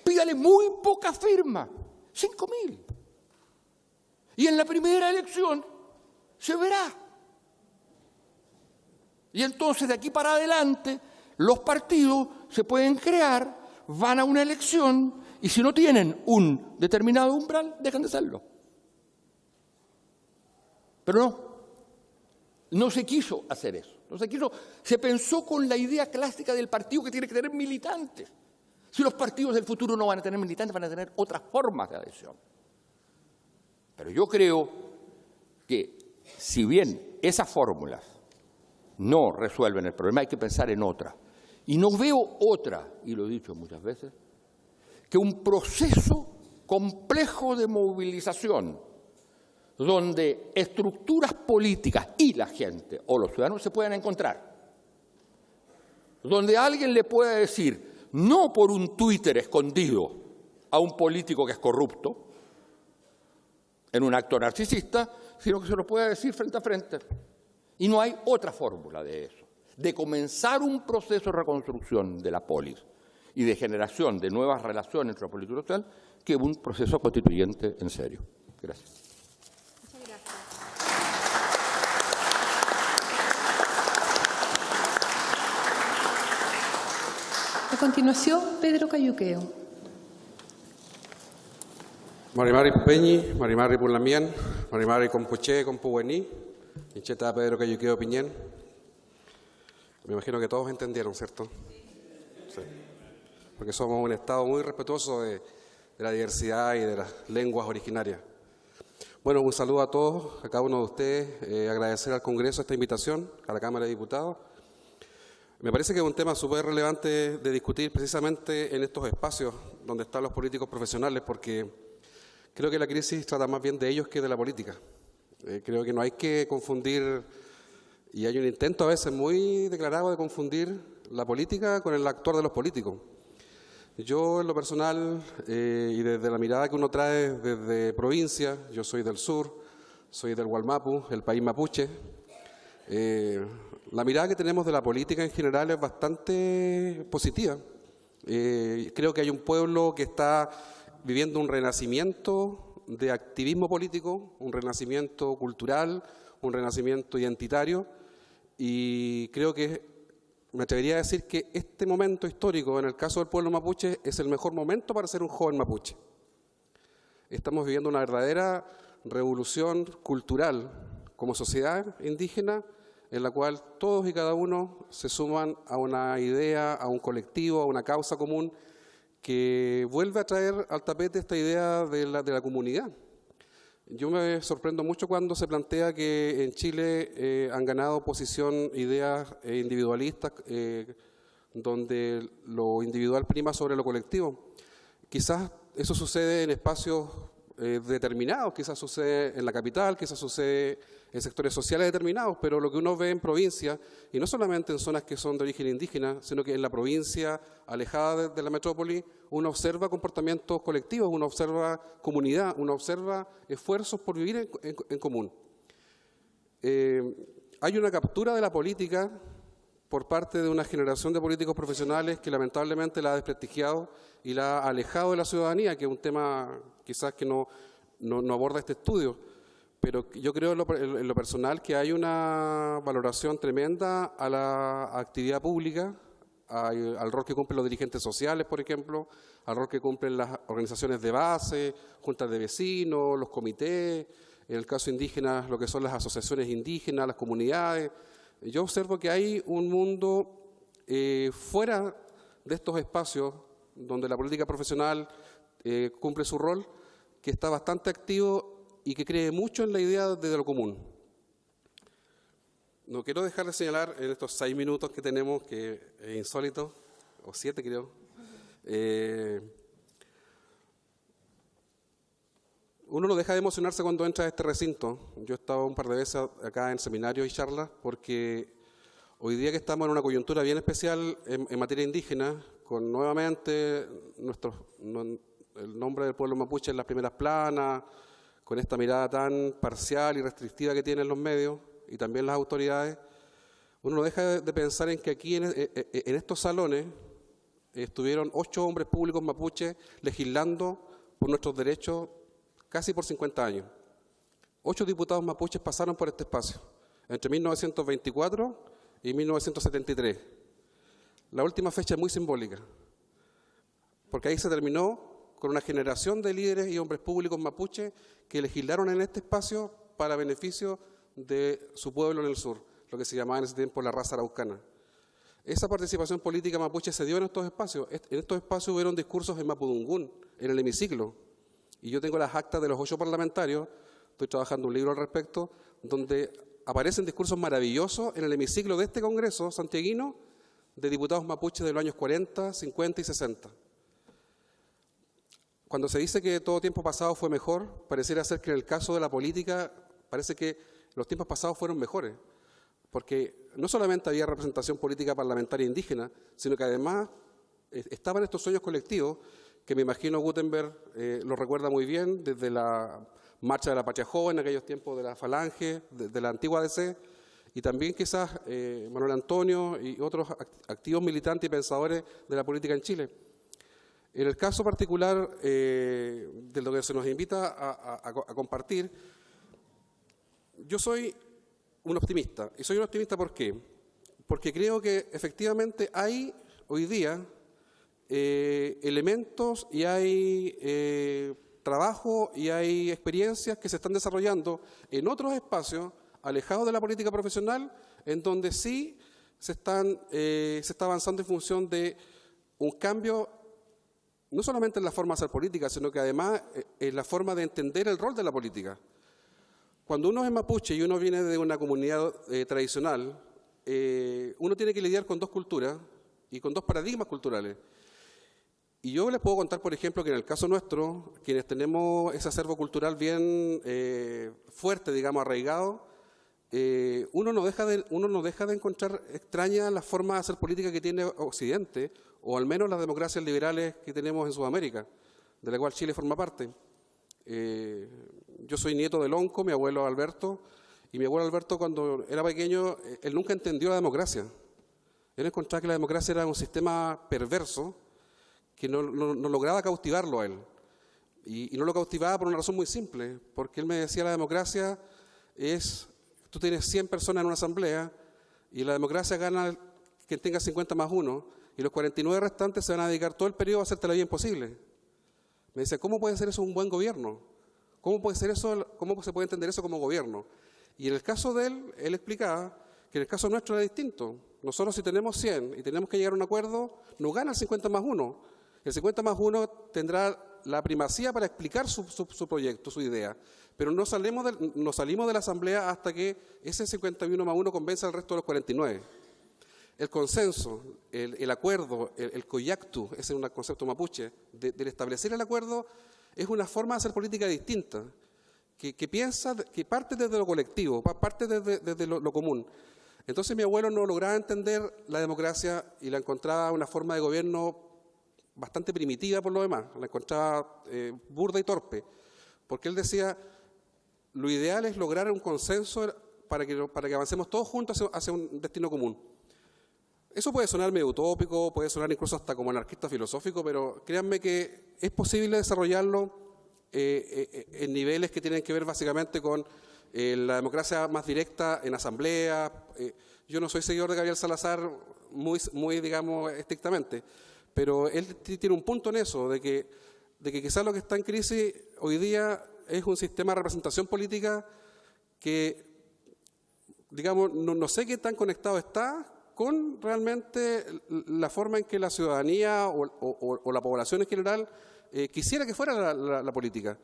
pídale muy pocas firmas, 5.000. Y en la primera elección se verá. Y entonces de aquí para adelante los partidos se pueden crear, van a una elección y si no tienen un determinado umbral, dejan de serlo. Pero no se quiso hacer eso. Se pensó con la idea clásica del partido que tiene que tener militantes. Si los partidos del futuro no van a tener militantes, van a tener otras formas de adhesión. Pero yo creo que si bien esas fórmulas no resuelven el problema, hay que pensar en otra. Y no veo otra, y lo he dicho muchas veces, que un proceso complejo de movilización donde estructuras políticas y la gente o los ciudadanos se puedan encontrar, donde alguien le pueda decir, no por un Twitter escondido a un político que es corrupto, en un acto narcisista, sino que se lo pueda decir frente a frente. Y no hay otra fórmula de eso, de comenzar un proceso de reconstrucción de la polis y de generación de nuevas relaciones entre la política y social, que un proceso constituyente en serio. Gracias. A continuación, Pedro Cayuqueo. Marimari Peñi, Marimari Pulamien, Marimari Compuché, Compuení, Incheta Pedro Cayuqueo Piñén. Me imagino que todos entendieron, ¿cierto? Sí. Porque somos un Estado muy respetuoso de la diversidad y de las lenguas originarias. Bueno, un saludo a todos, a cada uno de ustedes, agradecer al Congreso esta invitación, a la Cámara de Diputados. Me parece que es un tema súper relevante de discutir precisamente en estos espacios donde están los políticos profesionales, porque creo que la crisis trata más bien de ellos que de la política. Creo que no hay que confundir, y hay un intento a veces muy declarado de confundir la política con el actuar de los políticos. Yo, en lo personal, y desde la mirada que uno trae desde provincia, yo soy del sur, soy del Gualmapu, el país mapuche, la mirada que tenemos de la política en general es bastante positiva. Creo que hay un pueblo que está viviendo un renacimiento de activismo político, un renacimiento cultural, un renacimiento identitario, y creo que me atrevería a decir que este momento histórico, en el caso del pueblo mapuche, es el mejor momento para ser un joven mapuche. Estamos viviendo una verdadera revolución cultural como sociedad indígena, en la cual todos y cada uno se suman a una idea, a un colectivo, a una causa común, que vuelve a traer al tapete esta idea de la comunidad. Yo me sorprendo mucho cuando se plantea que en Chile han ganado posición ideas individualistas, donde lo individual prima sobre lo colectivo. Quizás eso sucede en espacios determinados, quizás sucede en la capital, quizás sucede en sectores sociales determinados, pero lo que uno ve en provincia, y no solamente en zonas que son de origen indígena, sino que en la provincia alejada de la metrópoli, uno observa comportamientos colectivos, uno observa comunidad, uno observa esfuerzos por vivir en común. Hay una captura de la política por parte de una generación de políticos profesionales que lamentablemente la ha desprestigiado y la ha alejado de la ciudadanía, que es un tema quizás que no aborda este estudio. Pero yo creo en lo personal que hay una valoración tremenda a la actividad pública, al rol que cumplen los dirigentes sociales, por ejemplo, al rol que cumplen las organizaciones de base, juntas de vecinos, los comités, en el caso indígena, lo que son las asociaciones indígenas, las comunidades. Yo observo que hay un mundo fuera de estos espacios donde la política profesional cumple su rol, que está bastante activo y que cree mucho en la idea de lo común. No quiero dejar de señalar en estos 6 minutos que tenemos, que es insólito, o 7 creo, uno no deja de emocionarse cuando entra a este recinto. Yo he estado un par de veces acá en seminarios y charlas porque Hoy día que estamos en una coyuntura bien especial en materia indígena, con nuevamente el nombre del pueblo mapuche en las primeras planas, con esta mirada tan parcial y restrictiva que tienen los medios y también las autoridades, uno no deja de pensar en que aquí en estos salones estuvieron 8 hombres públicos mapuches legislando por nuestros derechos casi por 50 años. 8 diputados mapuches pasaron por este espacio entre 1924 y 1973. La última fecha es muy simbólica, porque ahí se terminó con una generación de líderes y hombres públicos mapuches que legislaron en este espacio para beneficio de su pueblo en el sur, lo que se llamaba en ese tiempo la raza araucana. Esa participación política mapuche se dio en estos espacios. En estos espacios hubieron discursos en mapudungún, en el hemiciclo, y yo tengo las actas de los 8 parlamentarios, estoy trabajando un libro al respecto, donde aparecen discursos maravillosos en el hemiciclo de este Congreso santiaguino de diputados mapuches de los años 40, 50 y 60. Cuando se dice que todo tiempo pasado fue mejor, pareciera ser que en el caso de la política parece que los tiempos pasados fueron mejores, porque no solamente había representación política parlamentaria indígena, sino que además estaban estos sueños colectivos que me imagino Gutenberg lo recuerda muy bien desde la Marcha de la Patria Joven, en aquellos tiempos de la Falange, de la antigua DC, y también quizás Manuel Antonio y otros activos militantes y pensadores de la política en Chile. En el caso particular de lo que se nos invita a compartir, yo soy un optimista. ¿Y soy un optimista por qué? Porque creo que efectivamente hay hoy día elementos y hay trabajo y hay experiencias que se están desarrollando en otros espacios alejados de la política profesional, en donde sí se está avanzando en función de un cambio no solamente en la forma de hacer política, sino que además en la forma de entender el rol de la política. Cuando uno es mapuche y uno viene de una comunidad tradicional, uno tiene que lidiar con 2 culturas y con 2 paradigmas culturales. Y yo les puedo contar, por ejemplo, que en el caso nuestro, quienes tenemos ese acervo cultural bien fuerte, digamos, arraigado, uno no deja de encontrar extraña la forma de hacer política que tiene Occidente, o al menos las democracias liberales que tenemos en Sudamérica, de la cual Chile forma parte. Yo soy nieto de Lonco, mi abuelo Alberto, y mi abuelo Alberto cuando era pequeño, él nunca entendió la democracia. Él encontraba que la democracia era un sistema perverso que no lograba cautivarlo a él. Y no lo cautivaba por una razón muy simple, porque él me decía la democracia es, tú tienes 100 personas en una asamblea y la democracia gana quien tenga 50 más 1 y los 49 restantes se van a dedicar todo el periodo a hacerte la vida imposible. Me dice, ¿cómo puede ser eso un buen gobierno? ¿Cómo puede ser eso? ¿Cómo se puede entender eso como gobierno? Y en el caso de él explicaba que en el caso nuestro era distinto. Nosotros si tenemos 100 y tenemos que llegar a un acuerdo, nos gana el 50 más 1. El 50 más 1 tendrá la primacía para explicar su proyecto, su idea. Pero no salimos de la asamblea hasta que ese 51 más 1 convenza al resto de los 49. El consenso, el acuerdo, el coyactu, ese es un concepto mapuche, del establecer el acuerdo es una forma de hacer política distinta, que piensa, que parte desde lo colectivo, parte desde lo común. Entonces mi abuelo no lograba entender la democracia y la encontraba una forma de gobierno bastante primitiva por lo demás, la encontraba burda y torpe, porque él decía, lo ideal es lograr un consenso para que avancemos todos juntos hacia un destino común. Eso puede sonar medio utópico, puede sonar incluso hasta como anarquista filosófico, pero créanme que es posible desarrollarlo en niveles que tienen que ver básicamente con la democracia más directa en asamblea. Yo no soy seguidor de Gabriel Salazar muy digamos, estrictamente, pero él tiene un punto en eso, de que quizás lo que está en crisis hoy día es un sistema de representación política que, digamos, no sé qué tan conectado está con realmente la forma en que la ciudadanía o la población en general quisiera que fuera la política.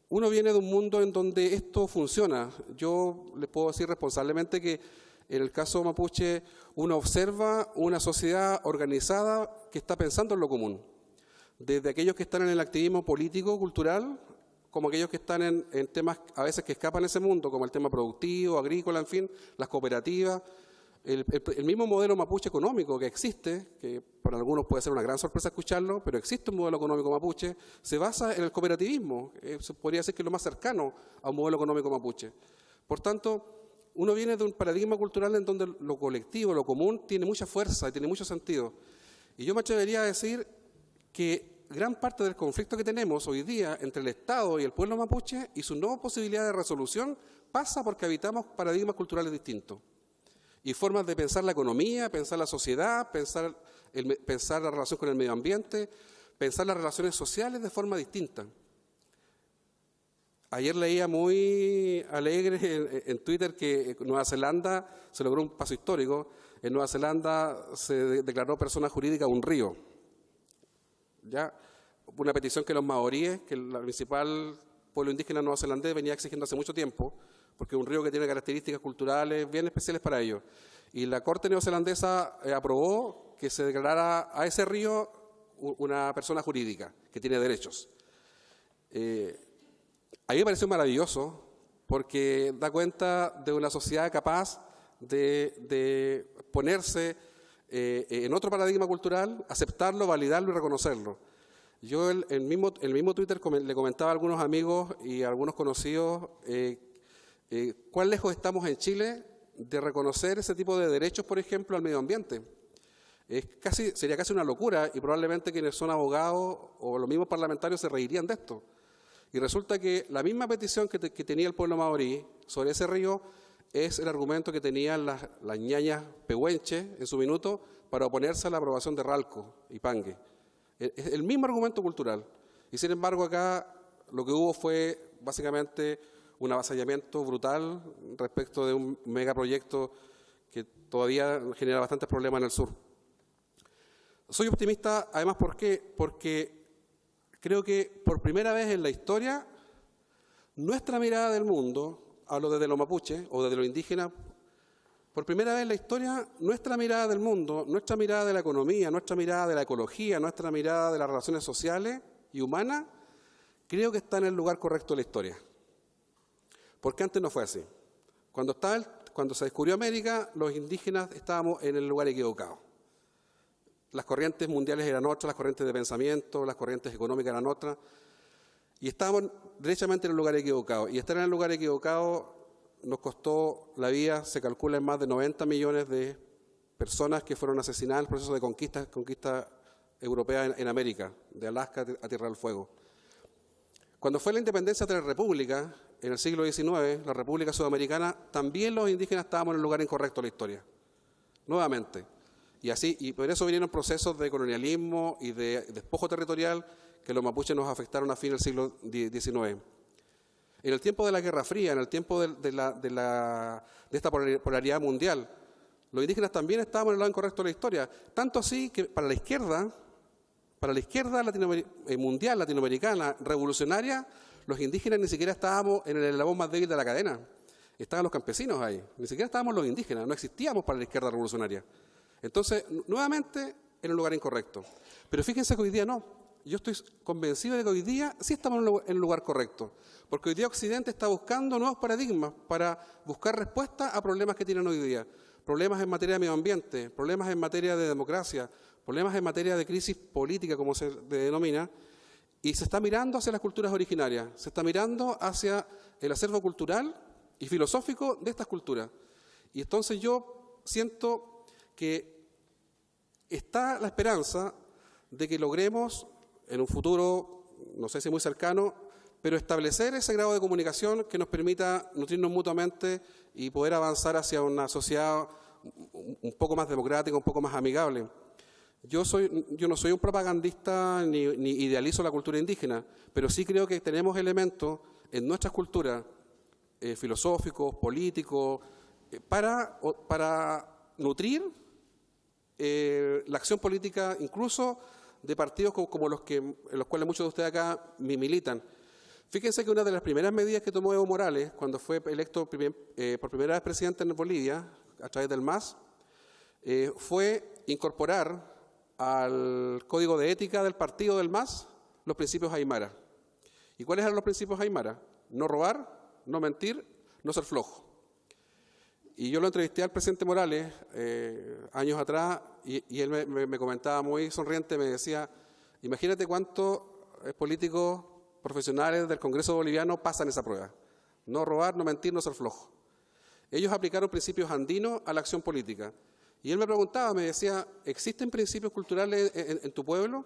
Uno viene de un mundo en donde esto funciona. Yo les puedo decir responsablemente que en el caso mapuche uno observa una sociedad organizada que está pensando en lo común. Desde aquellos que están en el activismo político, cultural, como aquellos que están en temas a veces que escapan de ese mundo, como el tema productivo, agrícola, en fin, las cooperativas. El mismo modelo mapuche económico que existe, que para algunos puede ser una gran sorpresa escucharlo, pero existe un modelo económico mapuche, se basa en el cooperativismo. Se podría decir que es lo más cercano a un modelo económico mapuche. Por tanto, uno viene de un paradigma cultural en donde lo colectivo, lo común, tiene mucha fuerza y tiene mucho sentido. Y yo me atrevería a decir que gran parte del conflicto que tenemos hoy día entre el Estado y el pueblo mapuche y su nueva posibilidad de resolución pasa porque habitamos paradigmas culturales distintos y formas de pensar la economía, pensar la sociedad, pensar la relación con el medio ambiente, pensar las relaciones sociales de forma distinta. Ayer leía muy alegre en Twitter que en Nueva Zelanda se logró un paso histórico. En Nueva Zelanda se declaró persona jurídica un río. ¿Ya? Una petición que los maoríes, que el principal pueblo indígena neozelandés venía exigiendo hace mucho tiempo, porque es un río que tiene características culturales bien especiales para ellos. Y la Corte neozelandesa aprobó que se declarara a ese río una persona jurídica que tiene derechos. A mí me pareció maravilloso porque da cuenta de una sociedad capaz de ponerse en otro paradigma cultural, aceptarlo, validarlo y reconocerlo. Yo el mismo Twitter le comentaba a algunos amigos y a algunos conocidos cuán lejos estamos en Chile de reconocer ese tipo de derechos, por ejemplo, al medio ambiente. Sería casi una locura y probablemente quienes son abogados o los mismos parlamentarios se reirían de esto. Y resulta que la misma petición que tenía el pueblo maorí sobre ese río es el argumento que tenían las ñañas pehuenches en su minuto para oponerse a la aprobación de Ralco y Pangue. Es el mismo argumento cultural. Y sin embargo acá lo que hubo fue básicamente un avasallamiento brutal respecto de un megaproyecto que todavía genera bastantes problemas en el sur. Soy optimista, además, ¿por qué? Porque creo que por primera vez en la historia, nuestra mirada del mundo, hablo desde los mapuches o desde los indígenas, por primera vez en la historia, nuestra mirada del mundo, nuestra mirada de la economía, nuestra mirada de la ecología, nuestra mirada de las relaciones sociales y humanas, creo que está en el lugar correcto de la historia. Porque antes no fue así. Cuando se descubrió América, los indígenas estábamos en el lugar equivocado. Las corrientes mundiales eran otras, las corrientes de pensamiento, las corrientes económicas eran otras, y estábamos derechamente en el lugar equivocado. Y estar en el lugar equivocado nos costó la vida, se calcula en más de 90 millones de personas que fueron asesinadas en el proceso de conquista europea en América, de Alaska a Tierra del Fuego. Cuando fue la independencia de la República, en el siglo XIX, la República Sudamericana, también los indígenas estábamos en el lugar incorrecto de la historia, nuevamente. Y por eso vinieron procesos de colonialismo y de despojo territorial que los mapuches nos afectaron a fin del siglo XIX. En el tiempo de la Guerra Fría, en el tiempo de esta polaridad mundial, los indígenas también estábamos en el lado incorrecto de la historia. Tanto así que para la izquierda mundial, latinoamericana, revolucionaria, los indígenas ni siquiera estábamos en el eslabón más débil de la cadena. Estaban los campesinos ahí. Ni siquiera estábamos los indígenas, no existíamos para la izquierda revolucionaria. Entonces, nuevamente, en el lugar incorrecto. Pero fíjense que hoy día no. Yo estoy convencido de que hoy día sí estamos en el lugar correcto. Porque hoy día Occidente está buscando nuevos paradigmas para buscar respuestas a problemas que tienen hoy día. Problemas en materia de medio ambiente, problemas en materia de democracia, problemas en materia de crisis política, como se denomina. Y se está mirando hacia las culturas originarias. Se está mirando hacia el acervo cultural y filosófico de estas culturas. Y entonces yo siento que está la esperanza de que logremos en un futuro, no sé si muy cercano, pero establecer ese grado de comunicación que nos permita nutrirnos mutuamente y poder avanzar hacia una sociedad un poco más democrática, un poco más amigable. Yo no soy un propagandista ni idealizo la cultura indígena, pero sí creo que tenemos elementos en nuestras culturas filosóficos, políticos, para nutrir la acción política, incluso de partidos como en los cuales muchos de ustedes acá militan. Fíjense que una de las primeras medidas que tomó Evo Morales, cuando fue electo por primera vez presidente en Bolivia, a través del MAS, fue incorporar al código de ética del partido del MAS los principios aymara. ¿Y cuáles eran los principios aymara? No robar, no mentir, no ser flojo. Y yo lo entrevisté al presidente Morales años atrás y él me comentaba muy sonriente, me decía, imagínate cuántos políticos profesionales del Congreso boliviano pasan esa prueba. No robar, no mentir, no ser flojo. Ellos aplicaron principios andinos a la acción política. Y él me preguntaba, me decía, ¿existen principios culturales en tu pueblo?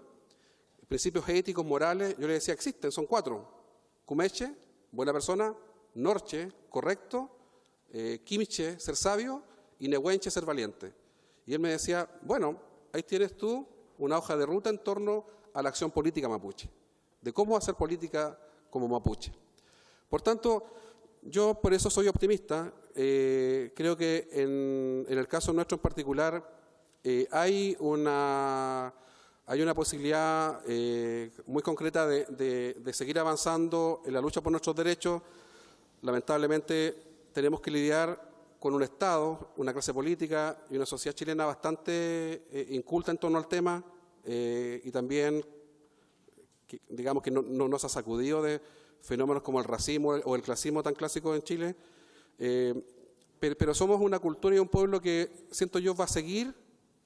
¿Principios éticos, morales? Yo le decía, existen, son 4. Cumeche, buena persona. Norche, correcto. Quimiche, ser sabio. Y Nehuenche, ser valiente. Y él me decía, bueno, ahí tienes tú una hoja de ruta en torno a la acción política mapuche, de cómo hacer política como mapuche. Por tanto, yo por eso soy optimista. Creo que en el caso nuestro en particular hay una posibilidad muy concreta de seguir avanzando en la lucha por nuestros derechos. Lamentablemente tenemos que lidiar con un Estado, una clase política y una sociedad chilena bastante inculta en torno al tema y también, digamos que no nos ha sacudido de fenómenos como el racismo o el clasismo tan clásicos en Chile, pero somos una cultura y un pueblo que, siento yo, va a seguir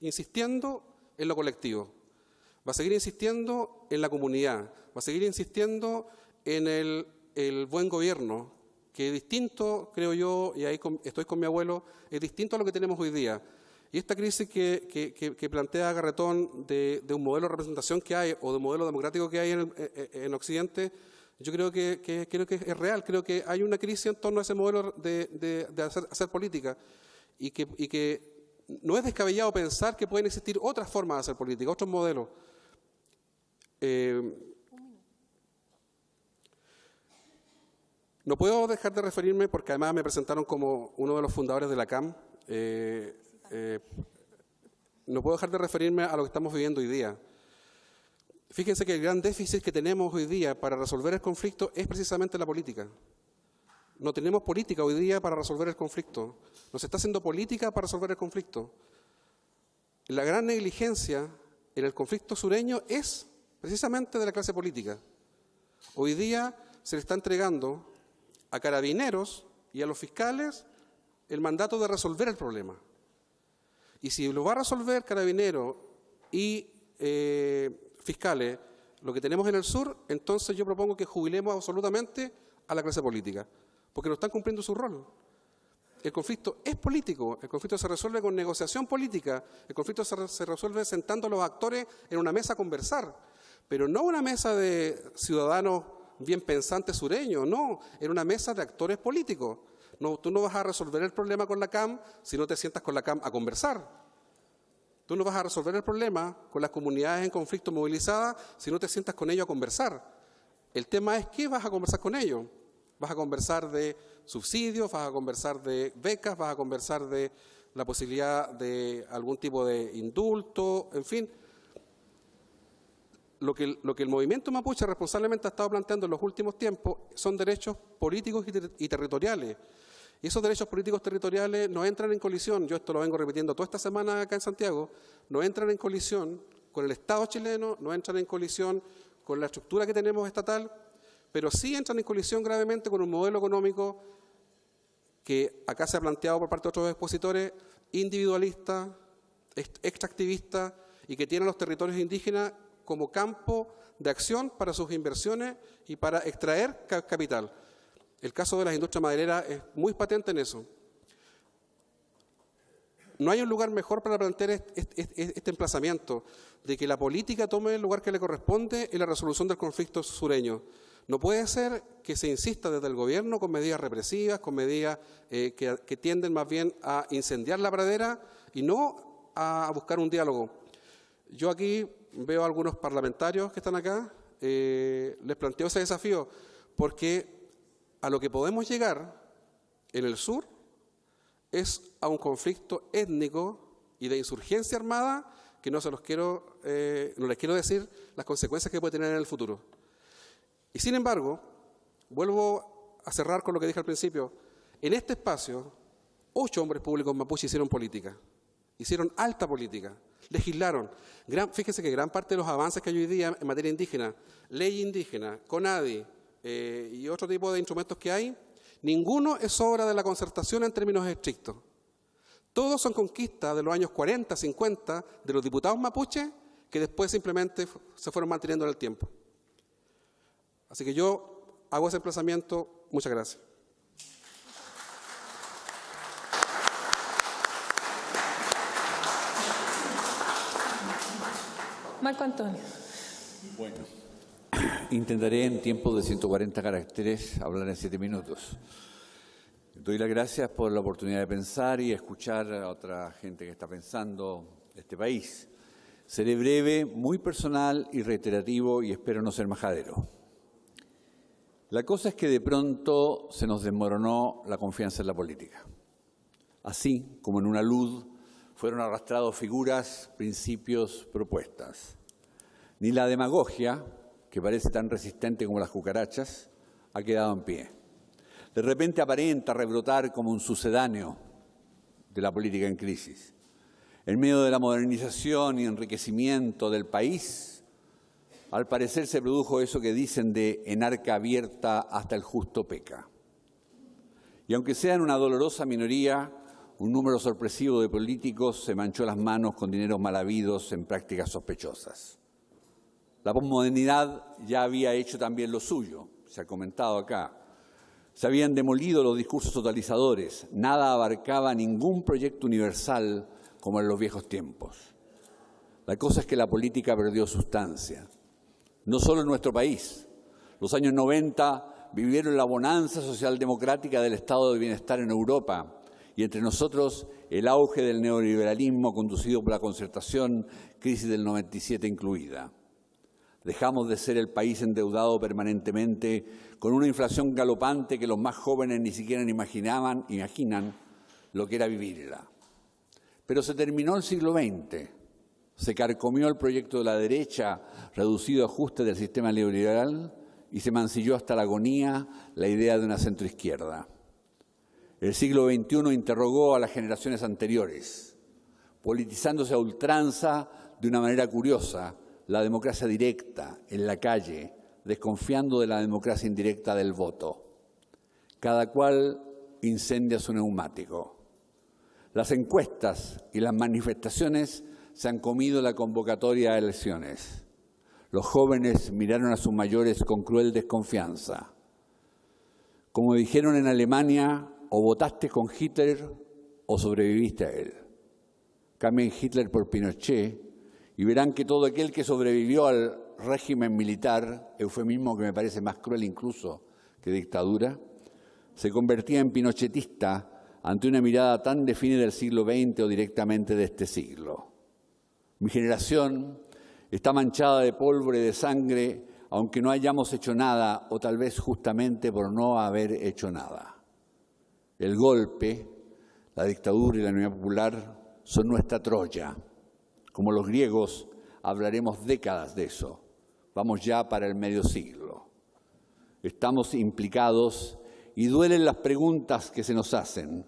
insistiendo en lo colectivo, va a seguir insistiendo en la comunidad, va a seguir insistiendo en el buen gobierno, que es distinto, creo yo, y ahí estoy con mi abuelo, es distinto a lo que tenemos hoy día. Y esta crisis que plantea Garretón de un modelo de representación que hay o de un modelo democrático que hay en Occidente, yo creo que es real. Creo que hay una crisis en torno a ese modelo de hacer política y que no es descabellado pensar que pueden existir otras formas de hacer política, otros modelos. No puedo dejar de referirme, porque además me presentaron como uno de los fundadores de la CAM, no puedo dejar de referirme a lo que estamos viviendo hoy día. Fíjense que el gran déficit que tenemos hoy día para resolver el conflicto es precisamente la política. No tenemos política hoy día para resolver el conflicto. No se está haciendo política para resolver el conflicto. La gran negligencia en el conflicto sureño es precisamente de la clase política. Hoy día se le está entregando a carabineros y a los fiscales el mandato de resolver el problema. Y si lo va a resolver carabineros y fiscales, lo que tenemos en el sur, entonces yo propongo que jubilemos absolutamente a la clase política, porque no están cumpliendo su rol. El conflicto es político, el conflicto se resuelve con negociación política, el conflicto se resuelve sentando a los actores en una mesa a conversar, pero no una mesa de ciudadanos bien pensantes sureños, no, en una mesa de actores políticos. No, tú no vas a resolver el problema con la CAM si no te sientas con la CAM a conversar. Tú no vas a resolver el problema con las comunidades en conflicto movilizadas si no te sientas con ellos a conversar. El tema es qué vas a conversar con ellos. Vas a conversar de subsidios, vas a conversar de becas, vas a conversar de la posibilidad de algún tipo de indulto, en fin. Lo que el movimiento mapuche responsablemente ha estado planteando en los últimos tiempos son derechos políticos y territoriales. Y esos derechos políticos territoriales no entran en colisión, yo esto lo vengo repitiendo toda esta semana acá en Santiago, no entran en colisión con el Estado chileno, no entran en colisión con la estructura que tenemos estatal, pero sí entran en colisión gravemente con un modelo económico que acá se ha planteado por parte de otros expositores, individualista, extractivista y que tiene a los territorios indígenas como campo de acción para sus inversiones y para extraer capital. El caso de las industrias madereras es muy patente en eso. No hay un lugar mejor para plantear este emplazamiento, de que la política tome el lugar que le corresponde en la resolución del conflicto sureño. No puede ser que se insista desde el gobierno con medidas represivas, con medidas que tienden más bien a incendiar la pradera y no a buscar un diálogo. Yo aquí veo a algunos parlamentarios que están acá, les planteo ese desafío, porque a lo que podemos llegar en el sur es a un conflicto étnico y de insurgencia armada que no les quiero decir las consecuencias que puede tener en el futuro. Y sin embargo, vuelvo a cerrar con lo que dije al principio, en este espacio 8 hombres públicos mapuche hicieron política, hicieron alta política, legislaron. Fíjense que gran parte de los avances que hay hoy día en materia indígena, ley indígena, CONADI, y otro tipo de instrumentos que hay, ninguno es obra de la concertación en términos estrictos. Todos son conquistas de los años 40, 50, de los diputados mapuches, que después simplemente se fueron manteniendo en el tiempo. Así que yo hago ese emplazamiento. Muchas gracias. Marco Antonio. Bueno, intentaré en tiempo de 140 caracteres hablar en 7 minutos. Doy las gracias por la oportunidad de pensar y escuchar a otra gente que está pensando este país. Seré breve, muy personal y reiterativo, y espero no ser majadero. La cosa es que de pronto se nos desmoronó la confianza en la política. Así como en una luz fueron arrastrados figuras, principios, propuestas. Ni la demagogia, que parece tan resistente como las cucarachas, ha quedado en pie. De repente aparenta rebrotar como un sucedáneo de la política en crisis. En medio de la modernización y enriquecimiento del país, al parecer se produjo eso que dicen de en arca abierta hasta el justo peca. Y aunque sea en una dolorosa minoría, un número sorpresivo de políticos se manchó las manos con dineros mal habidos en prácticas sospechosas. La posmodernidad ya había hecho también lo suyo, se ha comentado acá. Se habían demolido los discursos totalizadores, nada abarcaba ningún proyecto universal como en los viejos tiempos. La cosa es que la política perdió sustancia, no solo en nuestro país. Los años 90 vivieron la bonanza socialdemocrática del estado de bienestar en Europa, y entre nosotros el auge del neoliberalismo conducido por la concertación, crisis del 97 incluida. Dejamos de ser el país endeudado permanentemente con una inflación galopante que los más jóvenes ni siquiera imaginan lo que era vivirla. Pero se terminó el siglo XX, se carcomió el proyecto de la derecha, reducido a ajuste del sistema neoliberal, y se mancilló hasta la agonía la idea de una centroizquierda. El siglo XXI interrogó a las generaciones anteriores, politizándose a ultranza de una manera curiosa la democracia directa en la calle, desconfiando de la democracia indirecta del voto. Cada cual incendia su neumático. Las encuestas y las manifestaciones se han comido la convocatoria a elecciones. Los jóvenes miraron a sus mayores con cruel desconfianza. Como dijeron en Alemania, o votaste con Hitler o sobreviviste a él. Cambien Hitler por Pinochet y verán que todo aquel que sobrevivió al régimen militar, eufemismo que me parece más cruel incluso que dictadura, se convertía en pinochetista ante una mirada tan de fines del siglo XX o directamente de este siglo. Mi generación está manchada de pólvora y de sangre, aunque no hayamos hecho nada, o tal vez justamente por no haber hecho nada. El golpe, la dictadura y la Unidad Popular son nuestra Troya. Como los griegos, hablaremos décadas de eso. Vamos ya para el medio siglo. Estamos implicados y duelen las preguntas que se nos hacen.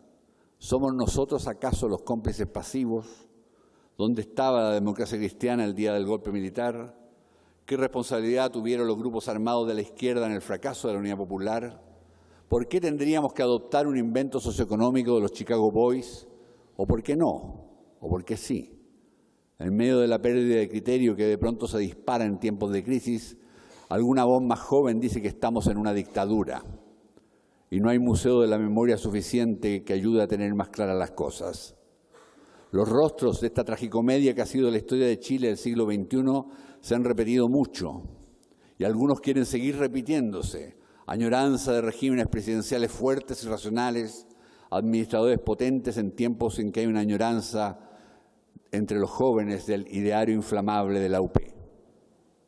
¿Somos nosotros acaso los cómplices pasivos? ¿Dónde estaba la democracia cristiana el día del golpe militar? ¿Qué responsabilidad tuvieron los grupos armados de la izquierda en el fracaso de la Unidad Popular? ¿Por qué tendríamos que adoptar un invento socioeconómico de los Chicago Boys? ¿O por qué no? ¿O por qué sí? En medio de la pérdida de criterio que de pronto se dispara en tiempos de crisis, alguna voz más joven dice que estamos en una dictadura y no hay museo de la memoria suficiente que ayude a tener más claras las cosas. Los rostros de esta tragicomedia que ha sido la historia de Chile del siglo XXI se han repetido mucho y algunos quieren seguir repitiéndose. Añoranza de regímenes presidenciales fuertes y racionales, administradores potentes en tiempos en que hay una añoranza entre los jóvenes del ideario inflamable de la UP.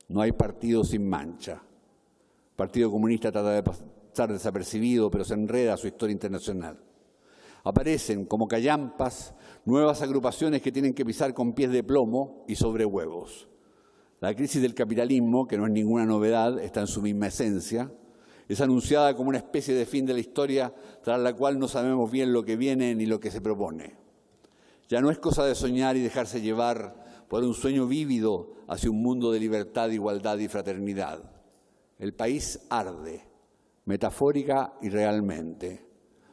No hay partido sin mancha. El Partido Comunista trata de pasar desapercibido, pero se enreda a su historia internacional. Aparecen como callampas nuevas agrupaciones que tienen que pisar con pies de plomo y sobre huevos. La crisis del capitalismo, que no es ninguna novedad, está en su misma esencia. Es anunciada como una especie de fin de la historia tras la cual no sabemos bien lo que viene ni lo que se propone. Ya no es cosa de soñar y dejarse llevar por un sueño vívido hacia un mundo de libertad, igualdad y fraternidad. El país arde, metafórica y realmente.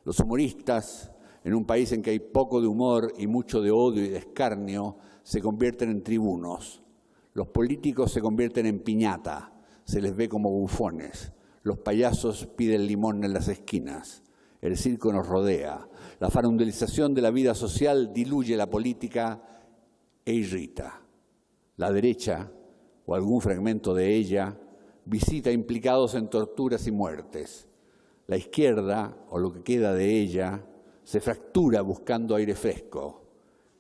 Los humoristas, En un país en que hay poco de humor y mucho de odio y de escarnio, se convierten en tribunos. Los políticos se convierten en piñata, se les ve como bufones. Los payasos piden limón en las esquinas. El circo nos rodea. La farandelización de la vida social diluye la política e irrita. La derecha, o algún fragmento de ella, visita implicados en torturas y muertes. La izquierda, o lo que queda de ella, se fractura buscando aire fresco.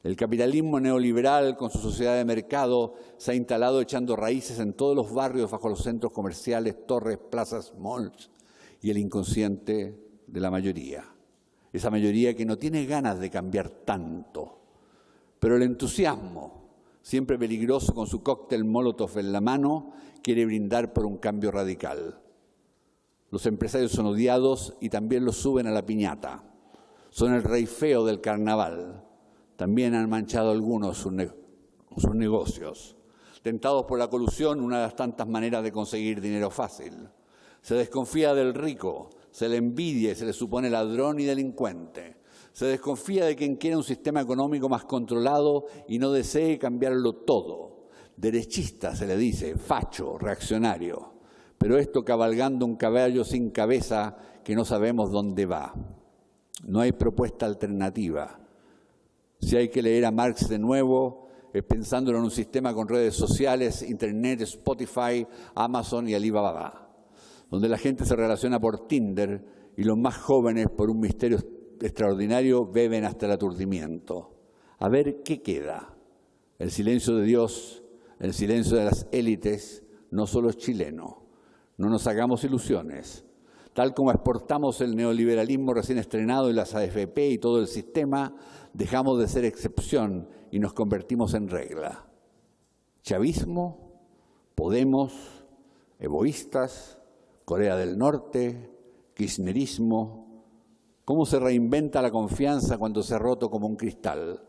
El capitalismo neoliberal, con su sociedad de mercado, se ha instalado echando raíces en todos los barrios bajo los centros comerciales, torres, plazas, malls y el inconsciente de la mayoría. Esa mayoría que no tiene ganas de cambiar tanto. Pero el entusiasmo, siempre peligroso con su cóctel Molotov en la mano, quiere brindar por un cambio radical. Los empresarios son odiados y también los suben a la piñata. Son el rey feo del carnaval. También han manchado algunos sus negocios. Tentados por la colusión, una de las tantas maneras de conseguir dinero fácil. Se desconfía del rico, se le envidia y se le supone ladrón y delincuente. Se desconfía de quien quiere un sistema económico más controlado y no desee cambiarlo todo. Derechista se le dice, facho, reaccionario. Pero esto cabalgando un caballo sin cabeza que no sabemos dónde va. No hay propuesta alternativa. Si hay que leer a Marx de nuevo, es pensándolo en un sistema con redes sociales, Internet, Spotify, Amazon y Alibaba, donde la gente se relaciona por Tinder y los más jóvenes, por un misterio extraordinario, beben hasta el aturdimiento. A ver qué queda. El silencio de Dios, el silencio de las élites, no solo es chileno. No nos hagamos ilusiones. Tal como exportamos el neoliberalismo recién estrenado y las AFP y todo el sistema, dejamos de ser excepción y nos convertimos en regla. Chavismo, Podemos, egoístas, Corea del Norte, kirchnerismo. ¿Cómo se reinventa la confianza cuando se ha roto como un cristal?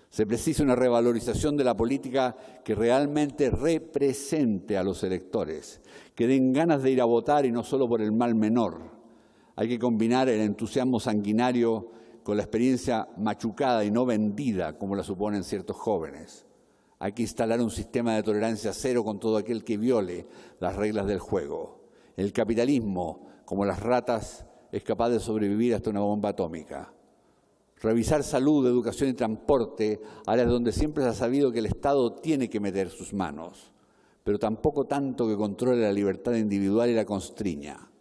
Se precisa una revalorización de la política que realmente represente a los electores, que den ganas de ir a votar y no solo por el mal menor. Hay que combinar el entusiasmo sanguinario con la experiencia machucada y no vendida, como la suponen ciertos jóvenes. Hay que instalar un sistema de tolerancia cero con todo aquel que viole las reglas del juego. El capitalismo, como las ratas, es capaz de sobrevivir hasta una bomba atómica. Revisar salud, educación y transporte, áreas donde siempre se ha sabido que el Estado tiene que meter sus manos, pero tampoco tanto que controle la libertad individual y la constriña.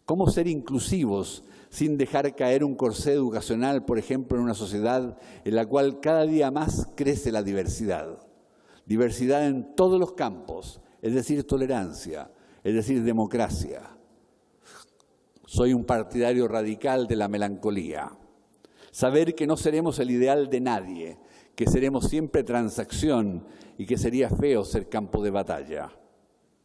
¿Cómo ser inclusivos sin dejar caer un corsé educacional, por ejemplo, en una sociedad en la cual cada día más crece la diversidad? Diversidad en todos los campos, es decir, tolerancia, es decir, democracia. Soy un partidario radical de la melancolía. Saber que no seremos el ideal de nadie, que seremos siempre transacción y que sería feo ser campo de batalla.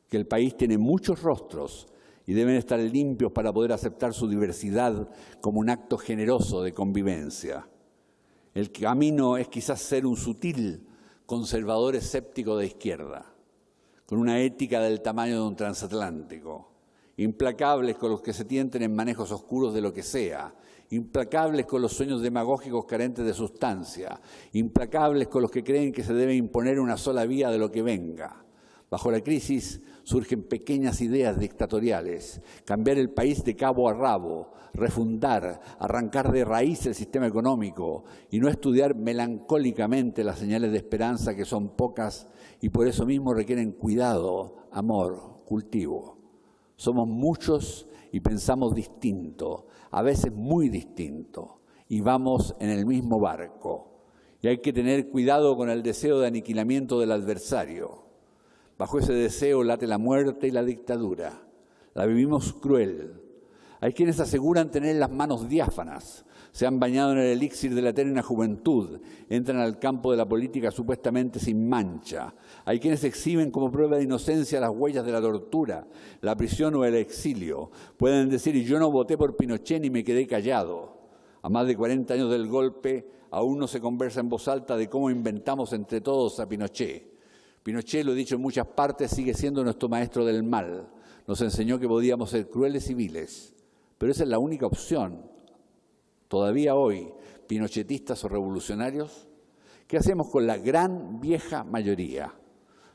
Que el país tiene muchos rostros y deben estar limpios para poder aceptar su diversidad como un acto generoso de convivencia. El camino es quizás ser un sutil conservador escéptico de izquierda, con una ética del tamaño de un transatlántico, implacables con los que se tienten en manejos oscuros de lo que sea, implacables con los sueños demagógicos carentes de sustancia, implacables con los que creen que se debe imponer una sola vía de lo que venga. Bajo la crisis surgen pequeñas ideas dictatoriales, cambiar el país de cabo a rabo, refundar, arrancar de raíz el sistema económico y no estudiar melancólicamente las señales de esperanza que son pocas y por eso mismo requieren cuidado, amor, cultivo. Somos muchos y pensamos distinto, a veces muy distinto, y vamos en el mismo barco. Y hay que tener cuidado con el deseo de aniquilamiento del adversario. Bajo ese deseo late la muerte y la dictadura. La vivimos cruel. Hay quienes aseguran tener las manos diáfanas, se han bañado en el elixir de la eterna juventud, entran al campo de la política supuestamente sin mancha. Hay quienes exhiben como prueba de inocencia las huellas de la tortura, la prisión o el exilio. Pueden decir, yo no voté por Pinochet ni me quedé callado. A más de 40 años del golpe, aún no se conversa en voz alta de cómo inventamos entre todos a Pinochet. Pinochet, lo he dicho en muchas partes, sigue siendo nuestro maestro del mal. Nos enseñó que podíamos ser crueles y viles, pero esa es la única opción. todavía hoy, pinochetistas o revolucionarios? ¿Qué hacemos con la gran vieja mayoría?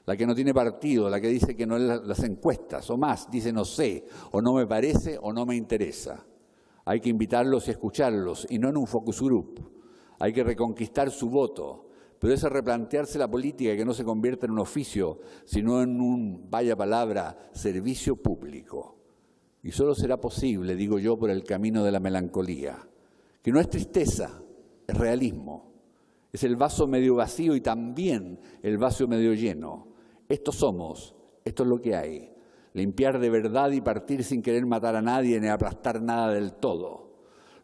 La que no tiene partido, la que dice que no es las encuestas, o más, dice no sé, o no me parece, o no me interesa. Hay que invitarlos y escucharlos, y no en un focus group. Hay que reconquistar su voto, pero es replantearse la política y que no se convierta en un oficio, sino en un, vaya palabra, servicio público. Y solo será posible, digo yo, por el camino de la melancolía, que no es tristeza, es realismo. Es el vaso medio vacío y también el vaso medio lleno. Estos somos, esto es lo que hay. Limpiar de verdad y partir sin querer matar a nadie ni aplastar nada del todo.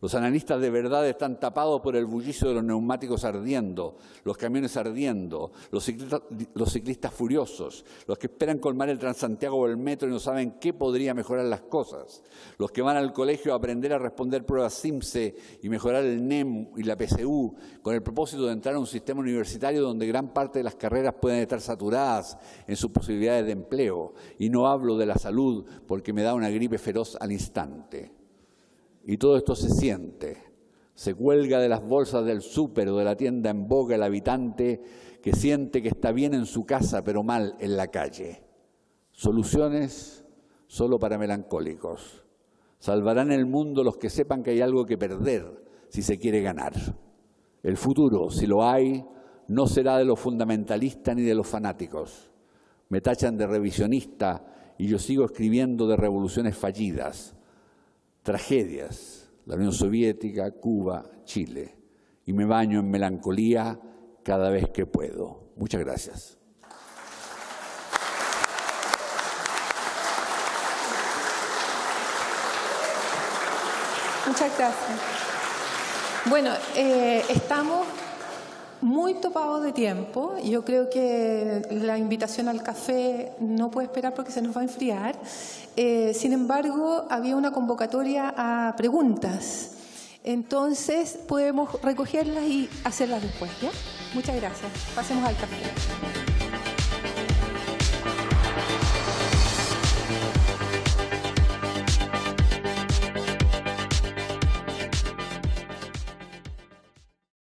Los analistas de verdad están tapados por el bullicio de los neumáticos ardiendo, los camiones ardiendo, los ciclistas furiosos, los que esperan colmar el Transantiago o el metro y no saben qué podría mejorar las cosas, los que van al colegio a aprender a responder pruebas CIMSE y mejorar el NEM y la PSU con el propósito de entrar a un sistema universitario donde gran parte de las carreras pueden estar saturadas en sus posibilidades de empleo. Y no hablo de la salud porque me da una gripe feroz al instante. Y todo esto se siente, se cuelga de las bolsas del súper o de la tienda en boca el habitante que siente que está bien en su casa pero mal en la calle. Soluciones solo para melancólicos. Salvarán el mundo los que sepan que hay algo que perder si se quiere ganar. El futuro, si lo hay, no será de los fundamentalistas ni de los fanáticos. Me tachan de revisionista y yo sigo escribiendo de revoluciones fallidas. Tragedias, la Unión Soviética, Cuba, Chile, y me baño en melancolía cada vez que puedo. Muchas gracias. Muchas gracias. Bueno, estamos muy topados de tiempo. Yo creo que la invitación al café no puede esperar porque se nos va a enfriar. Sin embargo, había una convocatoria a preguntas. Entonces, podemos recogerlas y hacerlas después, ¿ya? Muchas gracias. Pasemos al café.